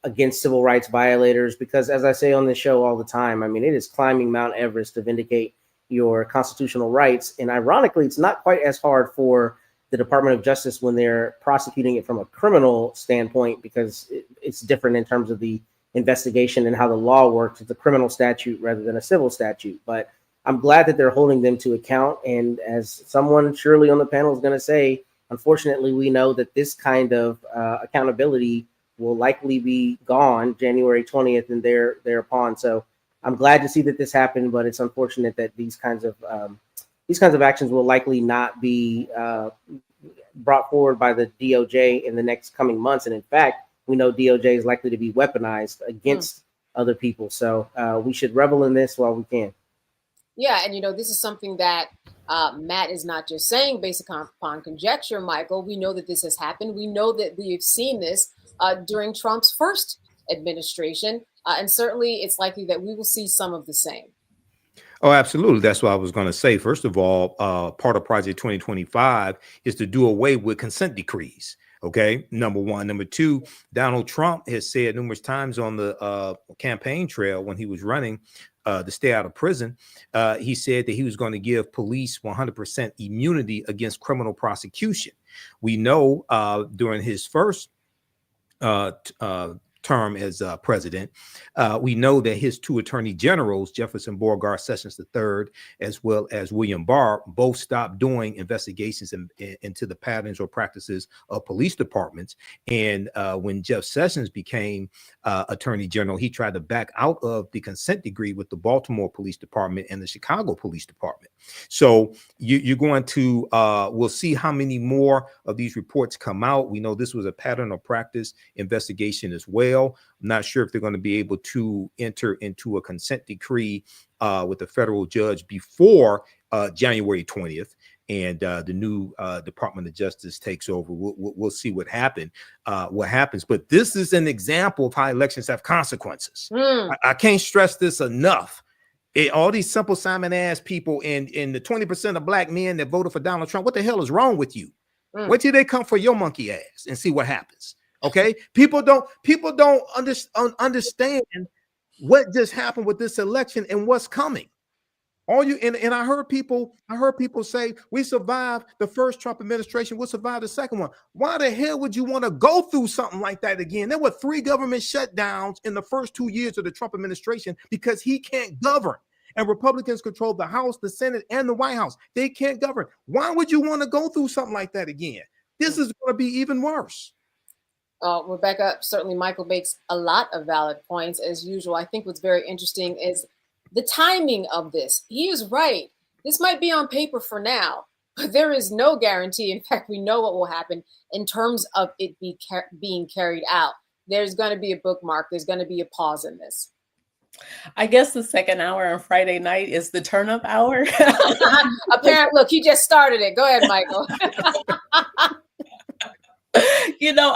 against civil rights violators, because as I say on this show all the time, I mean, it is climbing Mount Everest to vindicate your constitutional rights. And ironically, it's not quite as hard for the Department of Justice when they're prosecuting it from a criminal standpoint, because it's different in terms of the investigation and how the law works. It's a criminal statute rather than a civil statute. But I'm glad that they're holding them to account. And as someone surely on the panel is going to say, unfortunately, we know that this kind of accountability will likely be gone January 20th and thereupon. So I'm glad to see that this happened, but it's unfortunate that these kinds of actions will likely not be brought forward by the DOJ in the next coming months. And in fact, we know DOJ is likely to be weaponized against other people. So we should revel in this while we can. Yeah, and this is something that Matt is not just saying based upon conjecture, Michael. We know that this has happened. We know that we've seen this during Trump's first administration, and certainly it's likely that we will see some of the same. Oh, absolutely. That's what I was going to say. First of all, part of Project 2025 is to do away with consent decrees. Okay, number one. Number two, Donald Trump has said numerous times on the campaign trail when he was running to stay out of prison, he said that he was going to give police 100% immunity against criminal prosecution. We know during his first term as president, we know that his two attorney generals, Jefferson Beauregard Sessions III, as well as William Barr, both stopped doing investigations into the patterns or practices of police departments. And when Jeff Sessions became attorney general, he tried to back out of the consent decree with the Baltimore Police Department and the Chicago Police Department. So you're going to, we'll see how many more of these reports come out. We know this was a pattern or practice investigation as well. I'm not sure if they're going to be able to enter into a consent decree with the federal judge before January 20th. And the new Department of Justice takes over. We'll see what happens. But this is an example of how elections have consequences. I can't stress this enough. All these simple Simon ass people and the 20% of black men that voted for Donald Trump, what the hell is wrong with you? Wait till they come for your monkey ass and see what happens. Okay, people don't understand what just happened with this election and what's coming. All you and I heard people say we survived the first Trump administration, we'll survive the second one. Why the hell would you want to go through something like that again? There were 3 government shutdowns in the first 2 years of the Trump administration because he can't govern. And Republicans control the House, the Senate, and the White House. They can't govern. Why would you want to go through something like that again? This is going to be even worse. Rebecca, certainly Michael makes a lot of valid points as usual. I think what's very interesting is the timing of this. He is right. This might be on paper for now, but there is no guarantee. In fact, we know what will happen in terms of it being carried out. There's going to be a bookmark. There's going to be a pause in this. I guess the second hour on Friday night is the turn-up hour. Apparently, look, he just started it. Go ahead, Michael.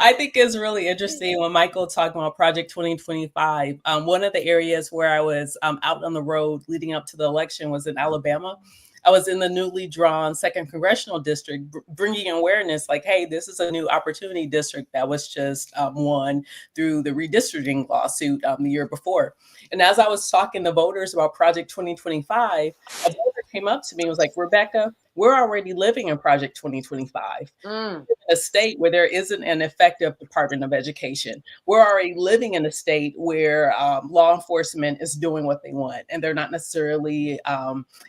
I think it's really interesting when Michael talked about Project 2025. One of the areas where I was out on the road leading up to the election was in Alabama. I was in the newly drawn 2nd Congressional District, bringing awareness like, hey, this is a new opportunity district that was just won through the redistricting lawsuit the year before. And as I was talking to voters about Project 2025, a voter came up to me and was like, Rebecca, we're already living in Project 2025. In a state where there isn't an effective Department of Education. We're already living in a state where law enforcement is doing what they want, and they're not necessarily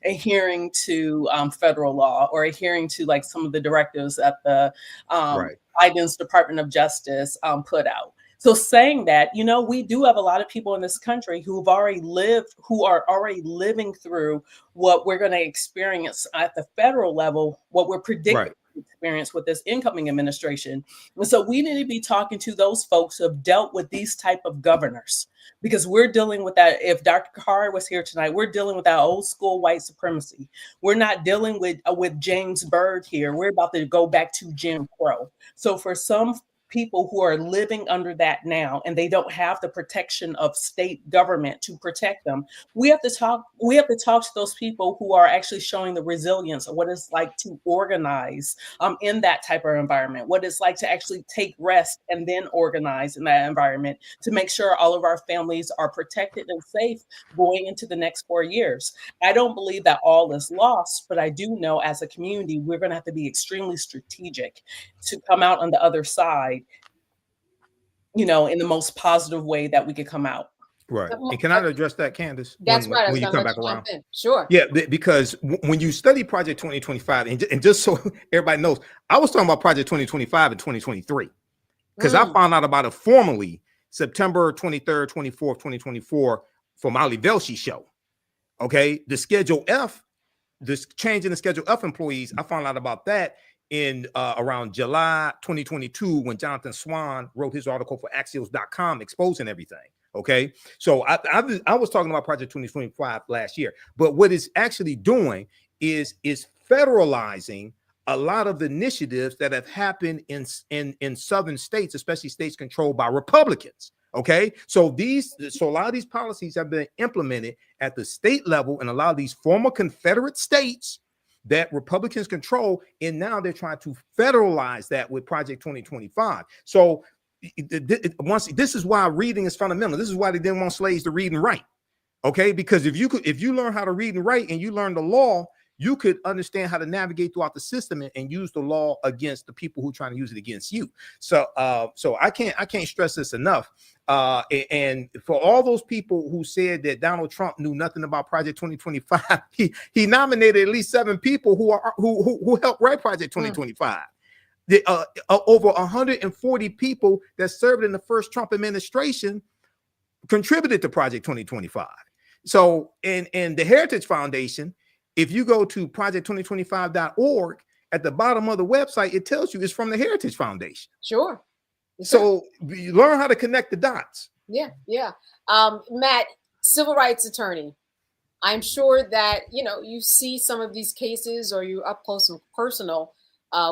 adhering to federal law or adhering to like some of the directives that the Biden's Department of Justice put out. So saying that, we do have a lot of people in this country who are already living through what we're going to experience at the federal level, what we're predicting to experience with this incoming administration. And so we need to be talking to those folks who have dealt with these type of governors, because we're dealing with that. If Dr. Carr was here tonight, we're dealing with that old school white supremacy. We're not dealing with James Byrd here. We're about to go back to Jim Crow. So for some people who are living under that now, and they don't have the protection of state government to protect them, we have to talk to those people who are actually showing the resilience of what it's like to organize in that type of environment, what it's like to actually take rest and then organize in that environment to make sure all of our families are protected and safe going into the next 4 years. I don't believe that all is lost, but I do know as a community, we're going to have to be extremely strategic to come out on the other side, in the most positive way that we could come out. Right. And can I address that, Candace? That's right. When you come back around. Sure. Yeah, because when you study Project 2025, and just so everybody knows, I was talking about Project 2025 in 2023, because I found out about it formally September 23rd, 24th, 2024 from Ali Velshi show. Okay. The Schedule F, this change in the Schedule F employees, I found out about that in around July 2022 when Jonathan Swan wrote his article for Axios.com exposing everything. Okay, so I was talking about Project 2025 last year, but what it's actually doing is federalizing a lot of the initiatives that have happened in southern states, especially states controlled by Republicans. Okay, so a lot of these policies have been implemented at the state level in a lot of these former Confederate states that Republicans control, and now they're trying to federalize that with Project 2025. So this is why reading is fundamental. This is why they didn't want slaves to read and write. Okay, because if you learn how to read and write and you learn the law, you could understand how to navigate throughout the system and use the law against the people who are trying to use it against you. So I can't stress this enough. And for all those people who said that Donald Trump knew nothing about Project 2025, he nominated at least 7 people who helped write Project 2025. Over 140 people that served in the first Trump administration contributed to Project 2025. So, and the Heritage Foundation, if you go to project2025.org, at the bottom of the website, it tells you it's from the Heritage Foundation. Sure. So you learn how to connect the dots. Yeah. Matt, civil rights attorney. I'm sure that, you see some of these cases, or you're up close and personal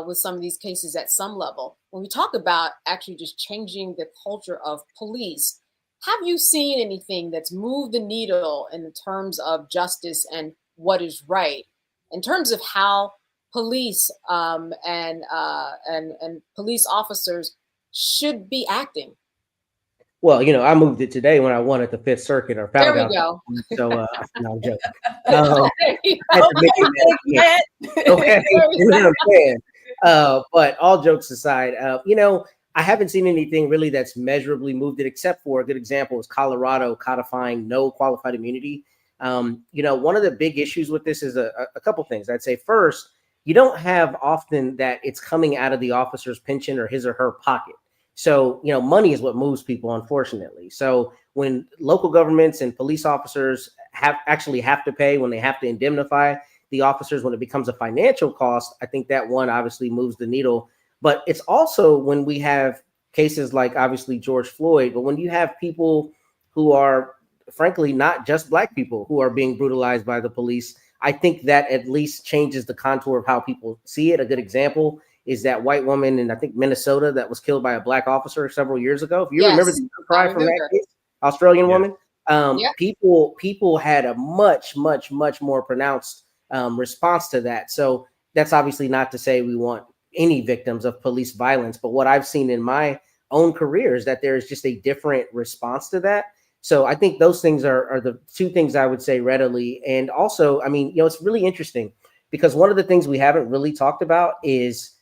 with some of these cases at some level. When we talk about actually just changing the culture of police, have you seen anything that's moved the needle in terms of justice and what is right, in terms of how police and police officers should be acting? Well, I moved it today when I won at the Fifth Circuit or found there out. we go. So no, I'm joking. I had to make it okay, you know what I'm saying? But all jokes aside, I haven't seen anything really that's measurably moved it, except for a good example is Colorado codifying no qualified immunity. One of the big issues with this is a couple things. I'd say first, you don't have often that it's coming out of the officer's pension or his or her pocket. So, money is what moves people, unfortunately. So when local governments and police officers have to pay, when they have to indemnify the officers, when it becomes a financial cost, I think that one obviously moves the needle. But it's also when we have cases like obviously George Floyd, but when you have people who are frankly not just Black people who are being brutalized by the police, I think that at least changes the contour of how people see it. A good example is that white woman in, I think, Minnesota that was killed by a Black officer several years ago. If you remember the cry from that case, Australian woman, people had a much more pronounced response to that. So that's obviously not to say we want any victims of police violence, but what I've seen in my own career is that there is just a different response to that. So I think those things are the two things I would say readily. And also, it's really interesting because one of the things we haven't really talked about is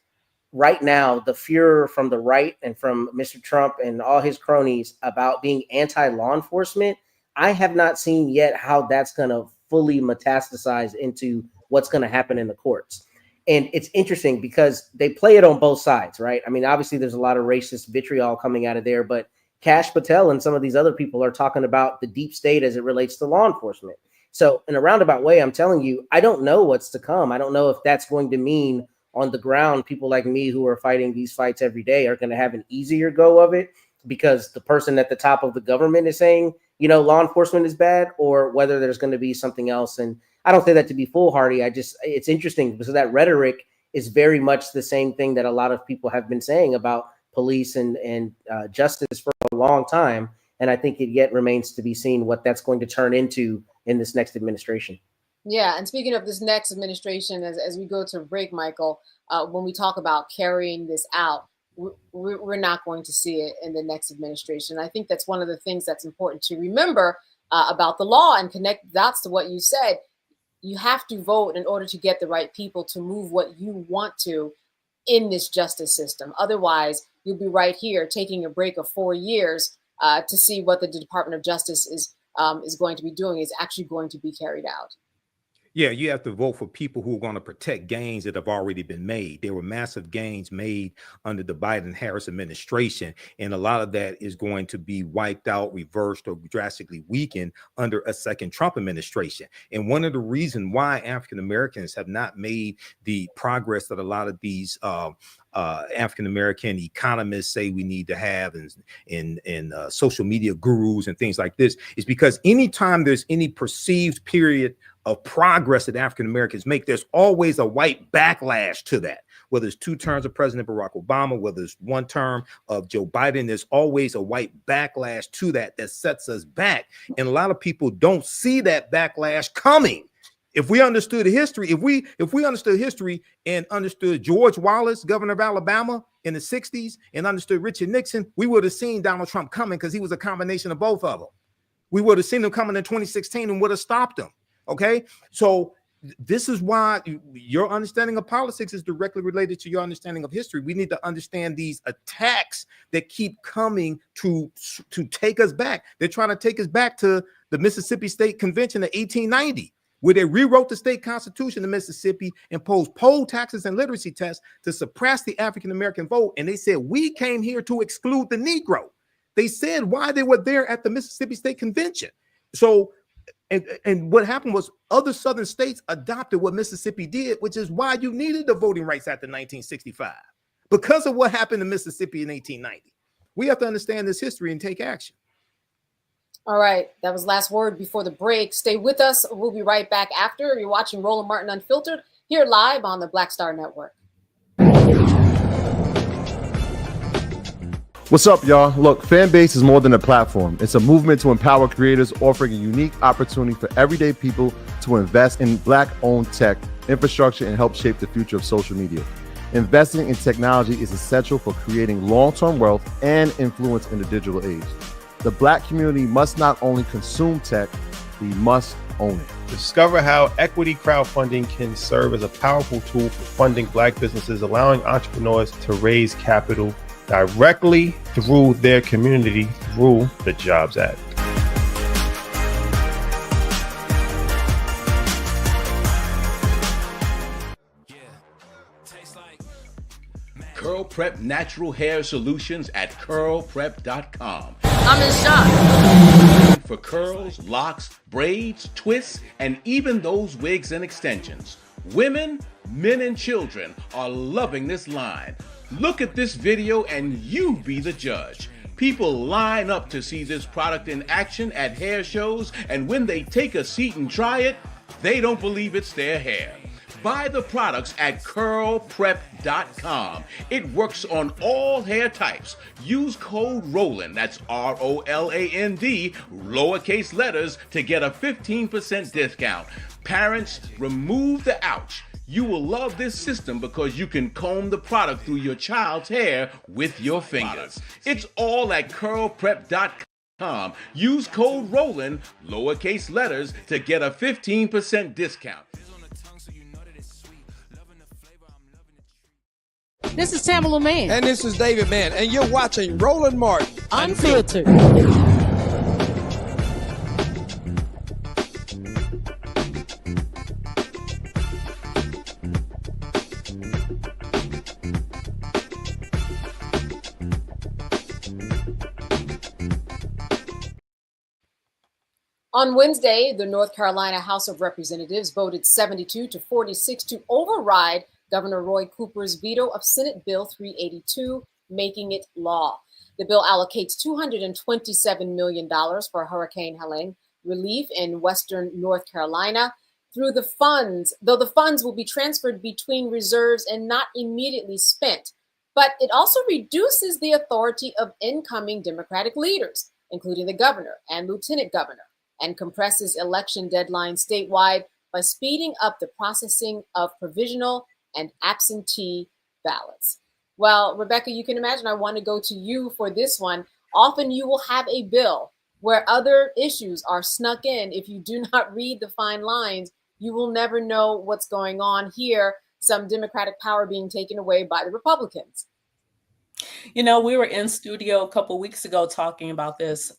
right now, the furor from the right and from Mr. Trump and all his cronies about being anti-law enforcement. I have not seen yet how that's going to fully metastasize into what's going to happen in the courts. And it's interesting because they play it on both sides, right? Obviously there's a lot of racist vitriol coming out of there, but Kash Patel and some of these other people are talking about the deep state as it relates to law enforcement. So in a roundabout way, I'm telling you, I don't know what's to come. I don't know if that's going to mean on the ground, people like me who are fighting these fights every day are going to have an easier go of it because the person at the top of the government is saying, law enforcement is bad, or whether there's going to be something else. And I don't say that to be foolhardy. It's interesting because that rhetoric is very much the same thing that a lot of people have been saying about police and justice for a long time. And I think it yet remains to be seen what that's going to turn into in this next administration. Yeah, and speaking of this next administration, as we go to break, Michael, when we talk about carrying this out, we're not going to see it in the next administration. I think that's one of the things that's important to remember about the law and connect dots to what you said. You have to vote in order to get the right people to move what you want to in this justice system. Otherwise, you'll be right here taking a break of 4 years to see what the Department of Justice is going to be doing is actually going to be carried out. Yeah, you have to vote for people who are going to protect gains that have already been made. There were massive gains made under the Biden-Harris administration, and a lot of that is going to be wiped out, reversed, or drastically weakened under a second Trump administration. And one of the reasons why African Americans have not made the progress that a lot of these African-American economists say we need to have, and social media gurus and things like this, is because anytime there's any perceived period of progress that African-Americans make, there's always a white backlash to that. Whether it's 2 terms of President Barack Obama, whether it's 1 term of Joe Biden, there's always a white backlash to that sets us back. And a lot of people don't see that backlash coming. If we understood history, if we understood history and understood George Wallace, governor of Alabama in the 60s, and understood Richard Nixon, we would have seen Donald Trump coming, because he was a combination of both of them. We would have seen him coming in 2016 and would have stopped him. Okay, so this is why your understanding of politics is directly related to your understanding of history. We need to understand these attacks that keep coming to take us back. They're trying to take us back to the Mississippi State Convention of 1890, where they rewrote the state constitution in Mississippi, imposed poll taxes and literacy tests to suppress the African-American vote. And they said, we came here to exclude the Negro. They said why they were there at the Mississippi State Convention. So And what happened was other southern states adopted what Mississippi did, which is why you needed the Voting Rights Act of 1965, because of what happened in Mississippi in 1890. We have to understand this history and take action. All right, that was last word before the break. Stay with us. We'll be right back after. You're watching Roland Martin Unfiltered here live on the Black Star Network. What's up, y'all? Look, Fanbase is more than a platform. It's a movement to empower creators, offering a unique opportunity for everyday people to invest in Black-owned tech, infrastructure, and help shape the future of social media. Investing in technology is essential for creating long-term wealth and influence in the digital age. The Black community must not only consume tech, we must own it. Discover how equity crowdfunding can serve as a powerful tool for funding Black businesses, allowing entrepreneurs to raise capital directly through their community through the Jobs Act. Curl Prep Natural Hair Solutions at curlprep.com. I'm in shock. For curls, locks, braids, twists, and even those wigs and extensions. Women, men, and children are loving this line. Look at this video and you be the judge. People line up to see this product in action at hair shows, and when they take a seat and try it, they don't believe it's their hair. Buy the products at curlprep.com. It works on all hair types. Use code ROLAND, that's ROLAND, lowercase letters, to get a 15% discount. Parents, remove the ouch. You will love this system because you can comb the product through your child's hair with your fingers. It's all at curlprep.com. Use code ROLAND, lowercase letters, to get a 15% discount. This is Tamala Mann. And this is David Mann. And you're watching Roland Martin Unfiltered. On Wednesday, the North Carolina House of Representatives voted 72 to 46 to override Governor Roy Cooper's veto of Senate Bill 382, making it law. The bill allocates $227 million for Hurricane Helene relief in Western North Carolina through the funds, though the funds will be transferred between reserves and not immediately spent. But it also reduces the authority of incoming Democratic leaders, including the governor and lieutenant governor, and compresses election deadlines statewide by speeding up the processing of provisional and absentee ballots. Well, Rebecca, you can imagine I want to go to you for this one. Often you will have a bill where other issues are snuck in. If you do not read the fine lines, you will never know what's going on here. Some Democratic power being taken away by the Republicans. You know, we were in studio a couple weeks ago talking about this,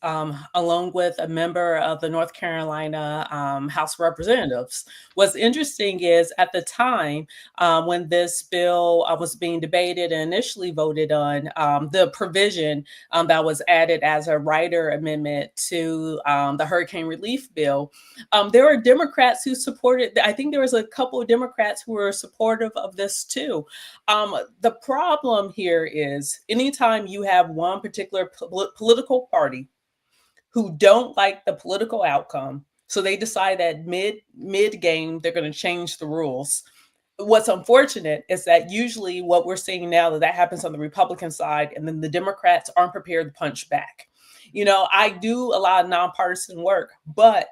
along with a member of the North Carolina House of Representatives. What's interesting is at the time when this bill was being debated and initially voted on, the provision that was added as a rider amendment to the hurricane relief bill, there were Democrats who supported. I think there was a couple of Democrats who were supportive of this too. The problem here is anytime you have one particular political party who don't like the political outcome, so they decide that mid game they're going to change the rules. What's unfortunate is that usually what we're seeing now that happens on the Republican side, and then the Democrats aren't prepared to punch back. You know, I do a lot of nonpartisan work, but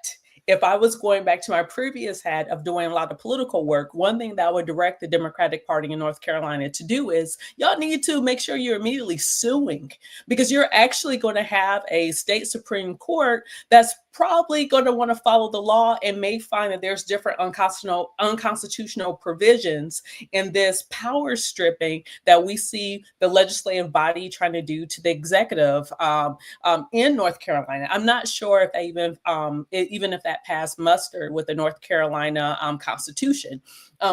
if I was going back to my previous hat of doing a lot of political work, one thing that I would direct the Democratic Party in North Carolina to do is y'all need to make sure you're immediately suing, because you're actually going to have a state Supreme Court that's probably going to want to follow the law and may find that there's different unconstitutional provisions in this power stripping that we see the legislative body trying to do to the executive in North Carolina. I'm not sure if they even if that passed muster with the North Carolina Constitution.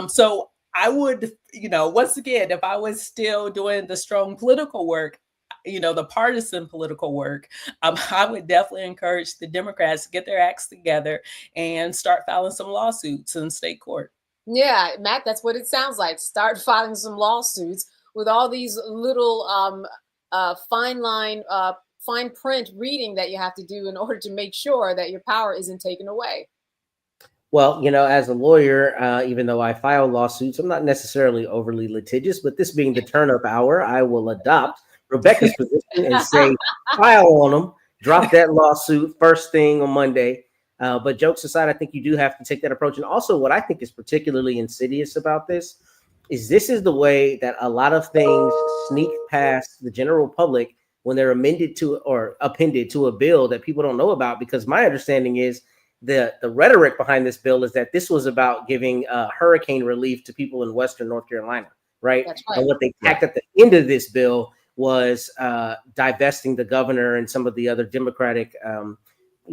So I would, you know, once again, if I was still doing the strong political work, you know, the partisan political work, I would definitely encourage the Democrats to get their acts together and start filing some lawsuits in state court. Yeah, Matt, that's what it sounds like. Start filing some lawsuits with all these little fine print reading that you have to do in order to make sure that your power isn't taken away. Well, you know, as a lawyer, even though I file lawsuits, I'm not necessarily overly litigious, but this being the turn-up hour, I will adopt Rebecca's position and say, file on them, drop that lawsuit first thing on Monday. But jokes aside, I think you do have to take that approach. And also what I think is particularly insidious about this is the way that a lot of things sneak past the general public when they're amended to or appended to a bill that people don't know about. Because my understanding is the rhetoric behind this bill is that this was about giving hurricane relief to people in Western North Carolina, right? That's right. And what they tacked at the end of this bill was divesting the governor and some of the other Democratic,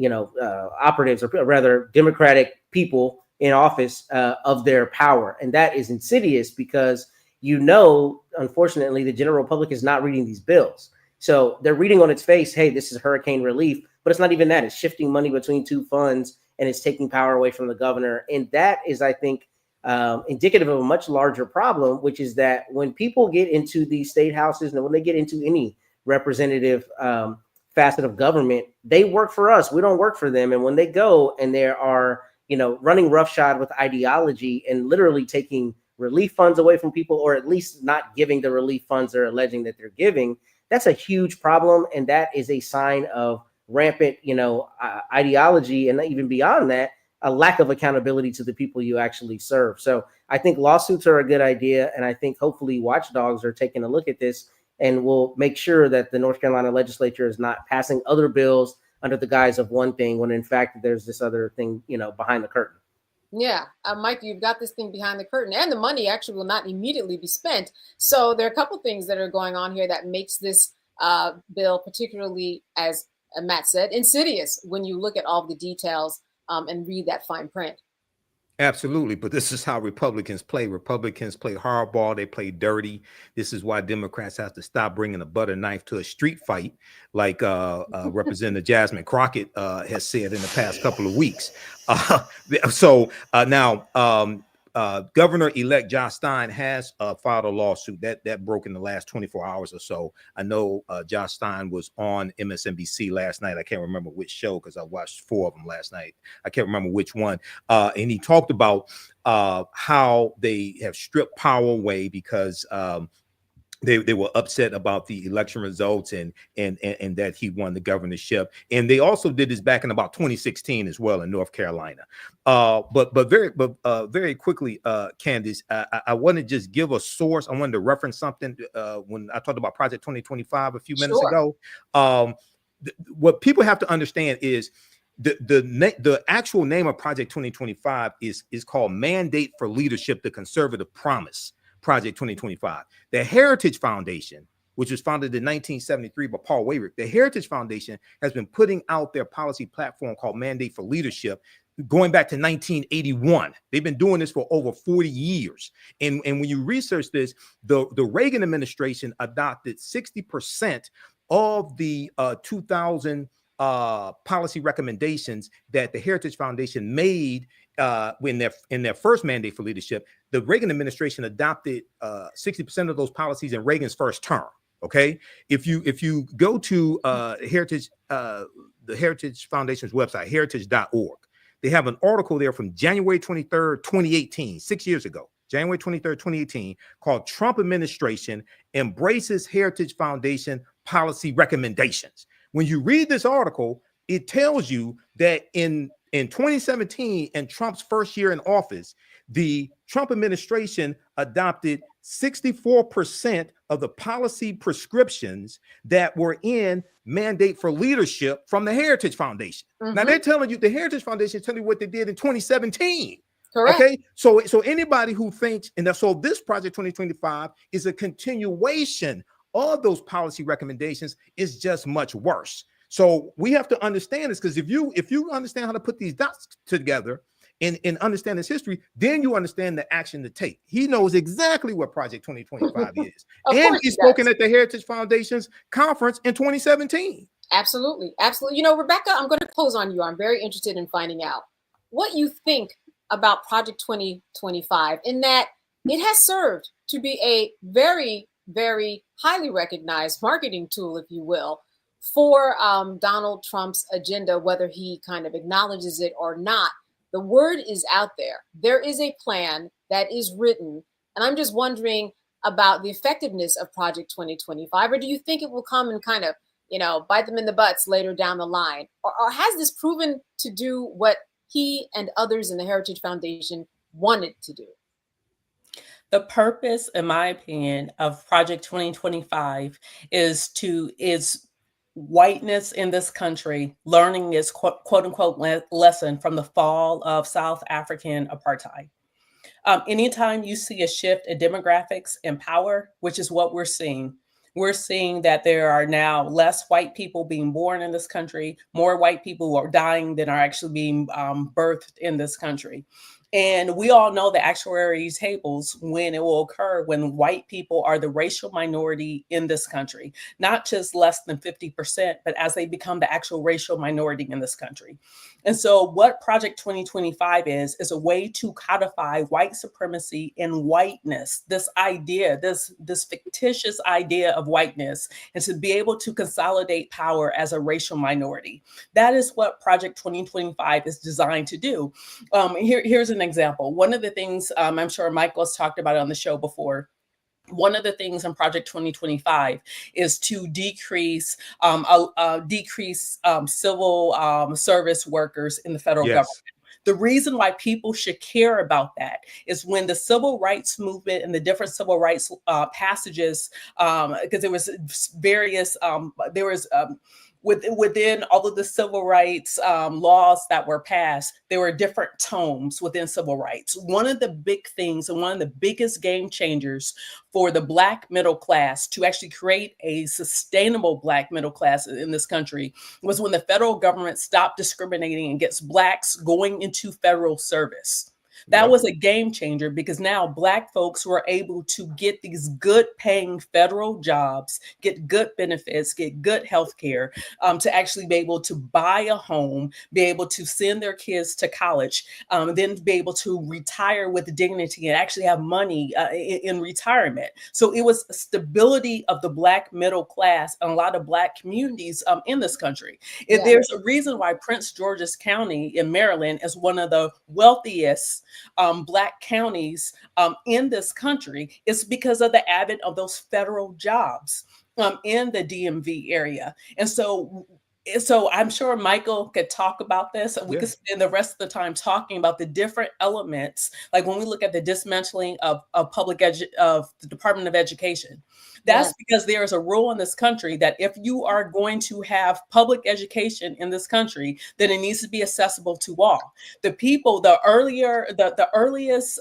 operatives, or rather Democratic people in office of their power. And that is insidious because, you know, unfortunately, the general public is not reading these bills. So they're reading on its face, hey, this is hurricane relief, but it's not even that. It's shifting money between two funds and it's taking power away from the governor. And that is, I think, indicative of a much larger problem, which is that when people get into these state houses and when they get into any representative facet of government, they work for us. We don't work for them. And when they go and they are, you know, running roughshod with ideology and literally taking relief funds away from people, or at least not giving the relief funds they're alleging that they're giving, that's a huge problem. And that is a sign of rampant, ideology. And even beyond that, a lack of accountability to the people you actually serve. So I think lawsuits are a good idea. And I think hopefully watchdogs are taking a look at this and will make sure that the North Carolina legislature is not passing other bills under the guise of one thing when in fact there's this other thing, behind the curtain. Yeah, Mike, you've got this thing behind the curtain, and the money actually will not immediately be spent. So there are a couple things that are going on here that makes this bill particularly, as Matt said, insidious when you look at all the details and read that fine print. Absolutely. But this is how Republicans play. Republicans play hardball. They play dirty. This is why Democrats have to stop bringing a butter knife to a street fight, like Representative Jasmine Crockett has said in the past couple of weeks. Now, Governor-elect Josh Stein has filed a lawsuit that broke in the last 24 hours or so. I know Josh Stein was on MSNBC last night. I can't remember which show because I watched 4 of them last night. I can't remember which one. And he talked about how they have stripped power away because they were upset about the election results and that he won the governorship. And they also did this back in about 2016 as well in North Carolina. But very quickly, Candace, I want to just give a source. I wanted to reference something when I talked about Project 2025 a few minutes ago. What people have to understand is the actual name of Project 2025 is called Mandate for Leadership: The Conservative Promise. Project 2025. The Heritage Foundation, which was founded in 1973 by Paul Wayrick. The Heritage Foundation has been putting out their policy platform called Mandate for Leadership going back to 1981. They've been doing this for over 40 years. And when you research this, the Reagan administration adopted 60% of the 2000 policy recommendations that the Heritage Foundation made in their first Mandate for Leadership. The Reagan administration adopted 60% of those policies in Reagan's first term. Okay, if you go to the Heritage Foundation's website, heritage.org, they have an article there from January 23rd, 2018, 6 years ago, January 23rd, 2018, called Trump Administration Embraces Heritage Foundation Policy Recommendations. When you read this article, it tells you that in 2017, in Trump's first year in office, the Trump administration adopted 64% of the policy prescriptions that were in Mandate for Leadership from the Heritage Foundation. Now they're telling you, the Heritage Foundation is telling you what they did in 2017. Correct. Okay, so anybody who thinks, and so this Project 2025 is a continuation of those policy recommendations, is just much worse. So we have to understand this, because if you understand how to put these dots together and understand this history, then you understand the action to take. He knows exactly what Project 2025 is. And he's spoken at the Heritage Foundation's conference in 2017. Absolutely. Absolutely. You know, Rebecca, I'm going to close on you. I'm very interested in finding out what you think about Project 2025, in that it has served to be a very, very highly recognized marketing tool, if you will, for Donald Trump's agenda, whether he kind of acknowledges it or not. The word is out there. There is a plan that is written. And I'm just wondering about the effectiveness of Project 2025, or do you think it will come and kind of, you know, bite them in the butts later down the line? Or has this proven to do what he and others in the Heritage Foundation wanted to do? The purpose, in my opinion, of Project 2025 is whiteness in this country learning its quote unquote lesson from the fall of South African apartheid. Anytime you see a shift in demographics and power, which is what we're seeing that there are now less white people being born in this country, more white people who are dying than are actually being birthed in this country. And we all know the actuary tables when it will occur when white people are the racial minority in this country, not just less than 50%, but as they become the actual racial minority in this country. And so what Project 2025 is a way to codify white supremacy and whiteness, this idea, this fictitious idea of whiteness, and to be able to consolidate power as a racial minority. That is what Project 2025 is designed to do. Here's an example. One of the things, I'm sure Michael has talked about it on the show before, one of the things in Project 2025 is to decrease civil service workers in the federal government. The reason why people should care about that is when the civil rights movement and the different civil rights passages, because there was various, within all of the civil rights laws that were passed, there were different tomes within civil rights. One of the big things and one of the biggest game changers for the Black middle class to actually create a sustainable Black middle class in this country was when the federal government stopped discriminating against Blacks going into federal service. That was a game changer, because now Black folks were able to get these good paying federal jobs, get good benefits, get good health care, to actually be able to buy a home, be able to send their kids to college, then be able to retire with dignity and actually have money in retirement. So it was stability of the Black middle class and a lot of Black communities in this country. There's a reason why Prince George's County in Maryland is one of the wealthiest Black counties in this country. Is because of the advent of those federal jobs in the DMV area. And so I'm sure Michael could talk about this, and we could spend the rest of the time talking about the different elements. Like when we look at the dismantling of of the Department of Education, that's because there is a rule in this country that if you are going to have public education in this country, then it needs to be accessible to all. The people, the earliest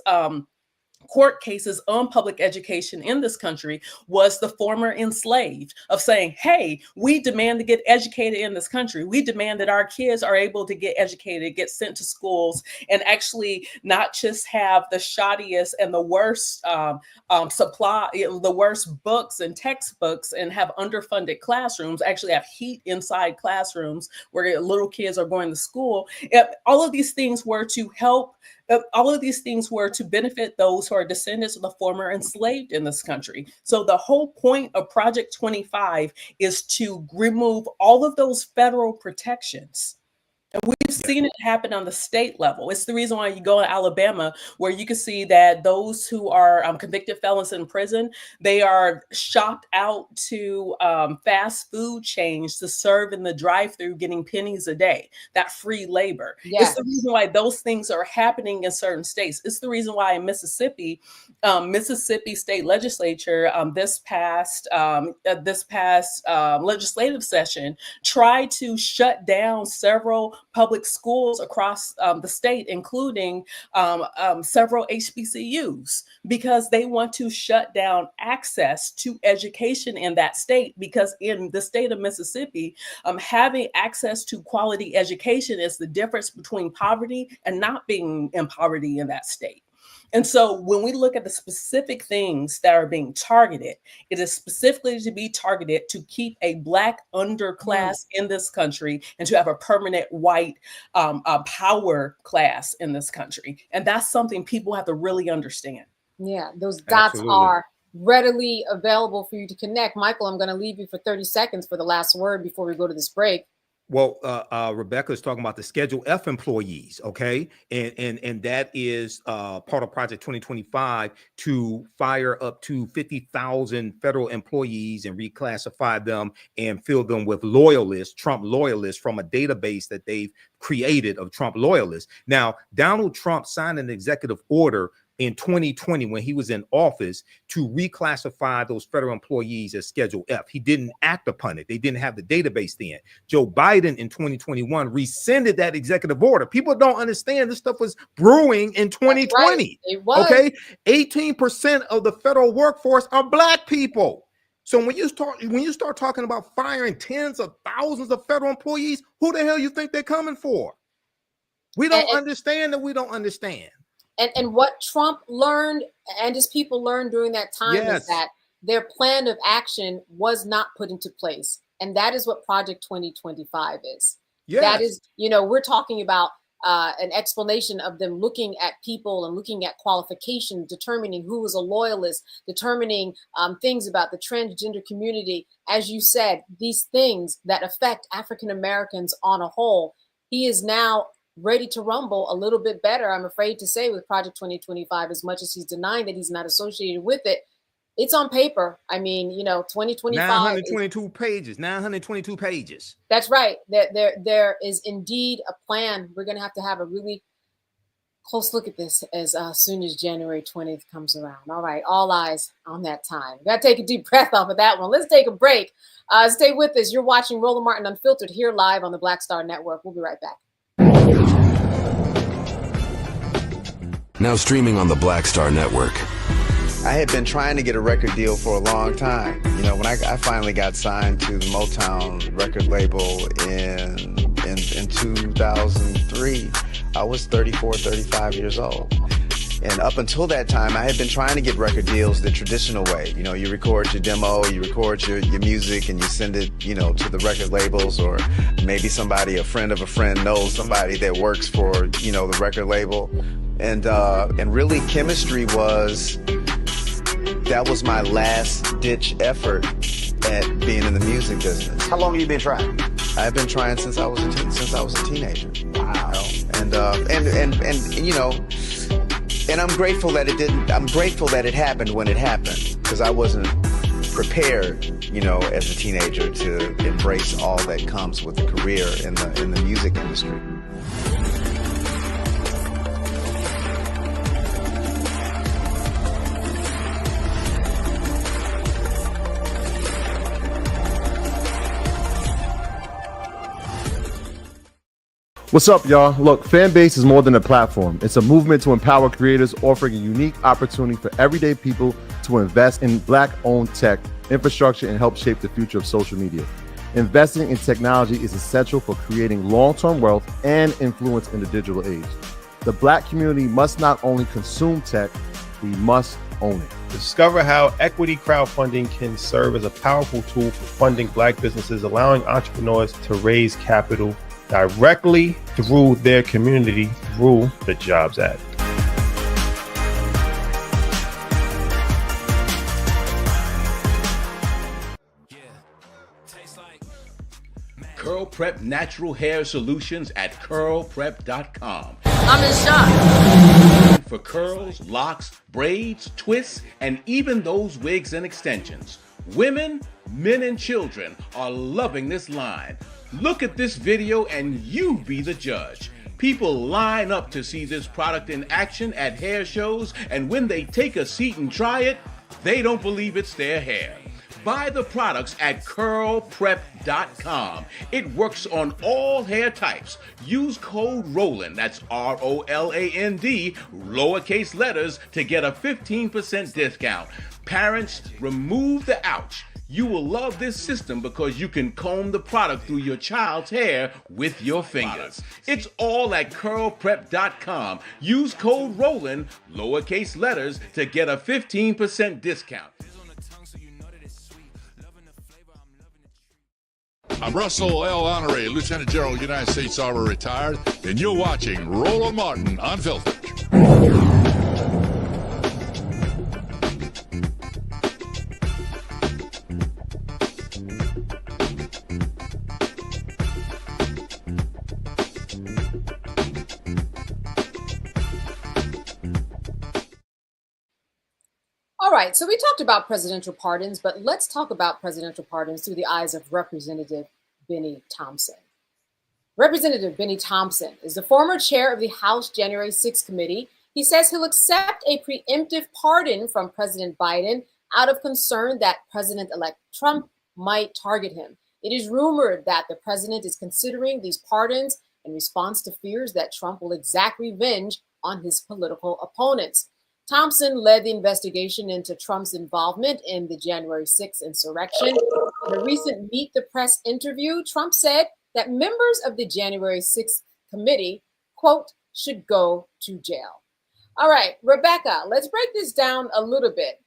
court cases on public education in this country was the former enslaved of saying, hey, we demand to get educated in this country. We demand that our kids are able to get educated, get sent to schools, and actually not just have the shoddiest and the worst the worst books and textbooks and have underfunded classrooms, actually have heat inside classrooms where little kids are going to school. All of these things were to help. All of these things were to benefit those who are descendants of the former enslaved in this country. So the whole point of Project 25 is to remove all of those federal protections. And we've seen it happen on the state level. It's the reason why you go in Alabama, where you can see that those who are convicted felons in prison, they are shopped out to fast food chains to serve in the drive-through, getting pennies a day, that free labor. Yes. It's the reason why those things are happening in certain states. It's the reason why in Mississippi, Mississippi State Legislature this past legislative session tried to shut down several public schools across the state, including several HBCUs, because they want to shut down access to education in that state. Because in the state of Mississippi, having access to quality education is the difference between poverty and not being in poverty in that state. And so when we look at the specific things that are being targeted, it is specifically to be targeted to keep a Black underclass in this country and to have a permanent white power class in this country. And that's something people have to really understand. Yeah, those dots Absolutely. are readily available for you to connect. Michael, I'm going to leave you for 30 seconds for the last word before we go to this break. Well, Rebecca is talking about the Schedule F employees, okay? And that is part of Project 2025 to fire up to 50,000 federal employees and reclassify them and fill them with loyalists, Trump loyalists, from a database that they've created of Trump loyalists. Now, Donald Trump signed an executive order in 2020 when he was in office to reclassify those federal employees as Schedule F. He didn't act upon it. They didn't have the database then. Joe Biden in 2021 rescinded that executive order. People don't understand this stuff was brewing in 2020. Right. It was. Okay, 18% of the federal workforce are Black people. So when you start talking about firing tens of thousands of federal employees, who the hell you think they're coming for? We don't understand that we don't understand. And what Trump learned and his people learned during that time is that their plan of action was not put into place. And that is what Project 2025 is. Yes. That is, we're talking about an explanation of them looking at people and looking at qualifications, determining who is a loyalist, determining things about the transgender community. As you said, these things that affect African Americans on a whole. He is now ready to rumble a little bit better, I'm afraid to say, with Project 2025, as much as he's denying that he's not associated with it. It's on paper. I mean, 2025. 922 pages. That's right. There is indeed a plan. We're going to have a really close look at this as soon as January 20th comes around. All right. All eyes on that time. Got to take a deep breath off of that one. Let's take a break. Stay with us. You're watching Roland Martin Unfiltered here live on the Black Star Network. We'll be right back. Now streaming on the Black Star Network. I had been trying to get a record deal for a long time. When I finally got signed to the Motown record label in 2003, I was 34, 35 years old. And up until that time, I had been trying to get record deals the traditional way. You record your demo, you record your music, and you send it, to the record labels, or maybe a friend of a friend knows somebody that works for, the record label. And really chemistry that was my last ditch effort at being in the music business. How long have you been trying? I've been trying since I was a teenager. Wow. And I'm grateful that it didn't. I'm grateful that it happened when it happened, because I wasn't prepared, as a teenager to embrace all that comes with a career in the music industry. What's up, y'all? Look, Fanbase is more than a platform. It's a movement to empower creators, offering a unique opportunity for everyday people to invest in Black-owned tech, infrastructure, and help shape the future of social media. Investing in technology is essential for creating long-term wealth and influence in the digital age. The Black community must not only consume tech, we must own it. Discover how equity crowdfunding can serve as a powerful tool for funding Black businesses, allowing entrepreneurs to raise capital directly through their community through the Jobs Act. Curl Prep Natural Hair Solutions at curlprep.com. I'm in shock. For curls, locks, braids, twists, and even those wigs and extensions. Women, men, and children are loving this line. Look at this video and you be the judge. People line up to see this product in action at hair shows, and when they take a seat and try it, they don't believe it's their hair. Buy the products at curlprep.com. It works on all hair types. Use code ROLAND, that's ROLAND, lowercase letters, to get a 15% discount. Parents, remove the ouch. You will love this system because you can comb the product through your child's hair with your fingers. It's all at curlprep.com. Use code ROLAND, lowercase letters, to get a 15% discount. I'm Russell L. Honoré, Lieutenant General, United States Army, retired, and you're watching Roland Martin Unfiltered. All right, so we talked about presidential pardons, but let's talk about presidential pardons through the eyes of Representative Benny Thompson. Representative Benny Thompson is the former chair of the House January 6th committee. He says he'll accept a preemptive pardon from President Biden out of concern that President-elect Trump might target him. It is rumored that the president is considering these pardons in response to fears that Trump will exact revenge on his political opponents. Thompson led the investigation into Trump's involvement in the January 6th insurrection. In a recent Meet the Press interview, Trump said that members of the January 6th committee, quote, should go to jail. All right, Rebecca, let's break this down a little bit.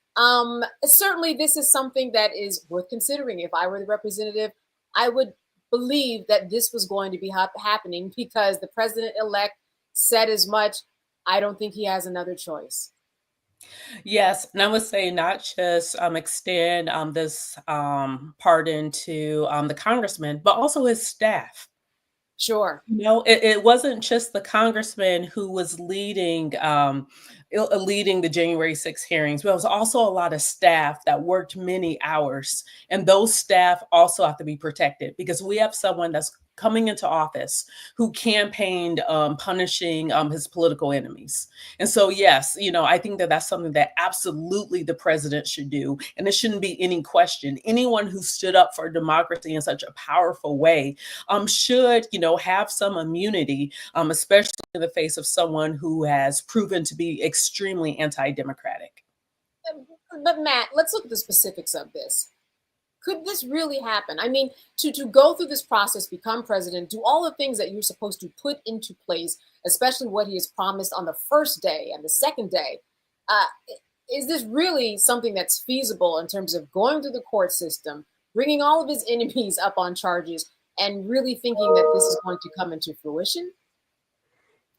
Certainly, this is something that is worth considering. If I were the representative, I would believe that this was going to be happening because the president-elect said as much. I don't think he has another choice. Yes, and I would say not just extend this pardon to the congressman, but also his staff. Sure. You know, it wasn't just the congressman who was leading the January 6th hearings, but it was also a lot of staff that worked many hours. And those staff also have to be protected because we have someone that's coming into office who campaigned punishing his political enemies. And so, yes, you know, I think that that's something that absolutely the president should do. And there shouldn't be any question. Anyone who stood up for democracy in such a powerful way should, you know, have some immunity, especially in the face of someone who has proven to be extremely anti-democratic. But Matt, let's look at the specifics of this. Could this really happen? I mean, to go through this process, become president, do all the things that you're supposed to put into place, especially what he has promised on the first day and the second day. Is this really something that's feasible in terms of going through the court system, bringing all of his enemies up on charges, and really thinking that this is going to come into fruition?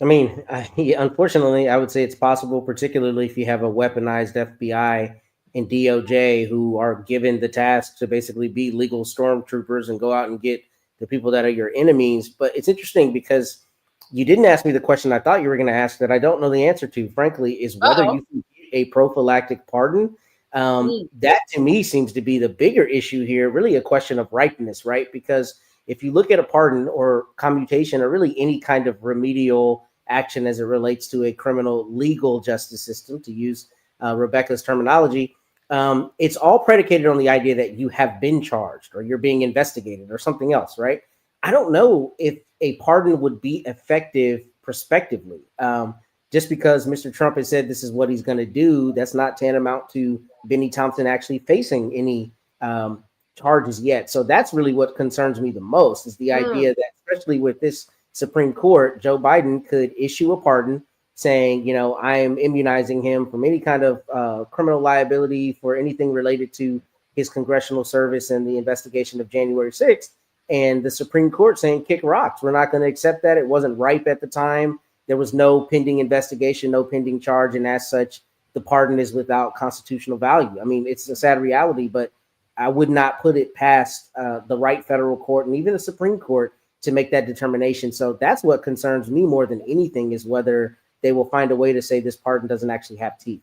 I mean, unfortunately, I would say it's possible, particularly if you have a weaponized FBI and DOJ who are given the task to basically be legal stormtroopers and go out and get the people that are your enemies. But it's interesting because you didn't ask me the question I thought you were going to ask that I don't know the answer to, frankly, is whether you can get a prophylactic pardon. That to me seems to be the bigger issue here, really a question of ripeness, right? Because if you look at a pardon or commutation or really any kind of remedial action as it relates to a criminal legal justice system, to use Rebecca's terminology, it's all predicated on the idea that you have been charged or you're being investigated or something else, right? I don't know if a pardon would be effective prospectively. Just because Mr. Trump has said this is what he's going to do, that's not tantamount to Benny Thompson actually facing any charges yet. So that's really what concerns me the most, is the idea that, especially with this Supreme Court, Joe Biden could issue a pardon saying, you know, I am immunizing him from any kind of criminal liability for anything related to his congressional service and the investigation of January 6th. And the Supreme Court saying, kick rocks. We're not going to accept that. It wasn't ripe at the time. There was no pending investigation, no pending charge. And as such, the pardon is without constitutional value. I mean, it's a sad reality, but I would not put it past the right federal court and even the Supreme Court to make that determination. So that's what concerns me more than anything, is whether they will find a way to say this pardon doesn't actually have teeth.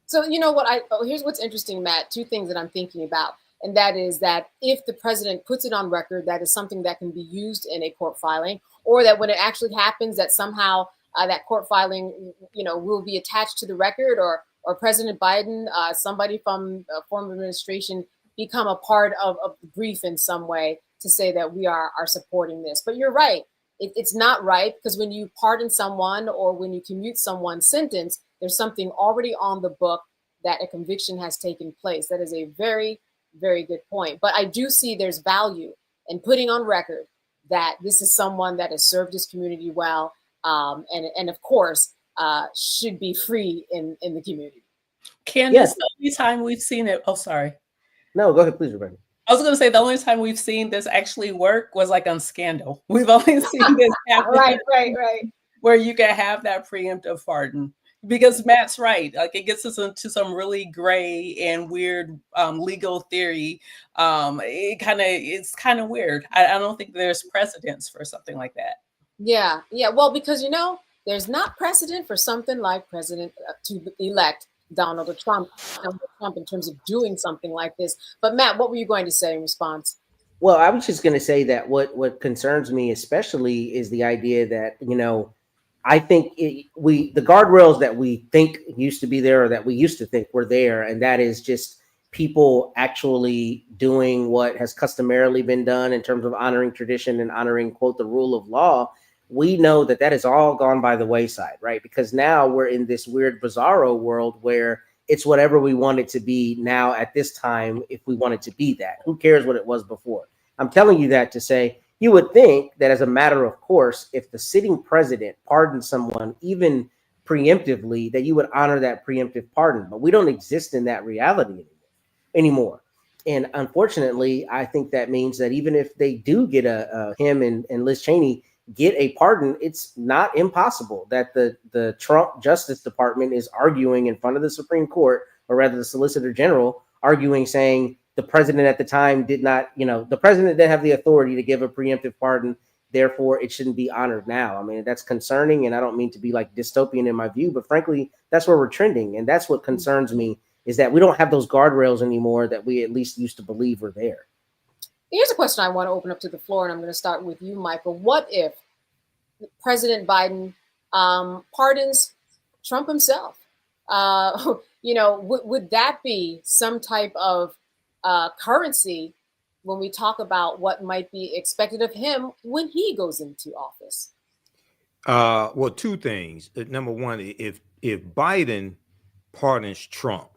So, you know what, here's what's interesting, Matt, two things that I'm thinking about. And that is that if the president puts it on record, that is something that can be used in a court filing, or that when it actually happens, that somehow that court filing, you know, will be attached to the record, or President Biden, somebody from a former administration, become a part of the brief in some way to say that we are supporting this. But you're right. It's not right, because when you pardon someone or when you commute someone's sentence, there's something already on the book that a conviction has taken place. That is a very, very good point. But I do see there's value in putting on record that this is someone that has served his community well, and of course, should be free in the community. Candace, the only time we've seen it, oh, sorry. No, go ahead, please, Rebecca. I was going to say the only time we've seen this actually work was like on Scandal. We've only seen this happen. Right. Where you can have that preemptive pardon. Because Matt's right. Like, it gets us into some really gray and weird legal theory. It's kind of weird. I don't think there's precedence for something like that. Yeah. Well, because, you know, there's not precedent for something like President-elect Donald Trump in terms of doing something like this. But Matt, what were you going to say in response? Well, I was just going to say that what concerns me especially is the idea that, you know, I think the guardrails that we think used to be there, or that we used to think were there, and that is just people actually doing what has customarily been done in terms of honoring tradition and honoring, quote, the rule of law. We know that that has all gone by the wayside, right? Because now we're in this weird bizarro world where it's whatever we want it to be now at this time, if we want it to be that. Who cares what it was before? I'm telling you that to say, you would think that as a matter of course, if the sitting president pardoned someone, even preemptively, that you would honor that preemptive pardon. But we don't exist in that reality anymore. And unfortunately, I think that means that even if they do get him and Liz Cheney get a pardon, it's not impossible that the Trump Justice Department is arguing in front of the Supreme Court, or rather the Solicitor General arguing, saying the president at the time did not, you know, the president didn't have the authority to give a preemptive pardon, therefore it shouldn't be honored now. I mean, that's concerning, and I don't mean to be like dystopian in my view, but frankly, that's where we're trending. And that's what concerns me, is that we don't have those guardrails anymore that we at least used to believe were there. Here's a question I want to open up to the floor, and I'm going to start with you, Michael. What if President Biden pardons Trump himself? You know, would that be some type of currency when we talk about what might be expected of him when he goes into office? Well, two things. Number one, if Biden pardons Trump,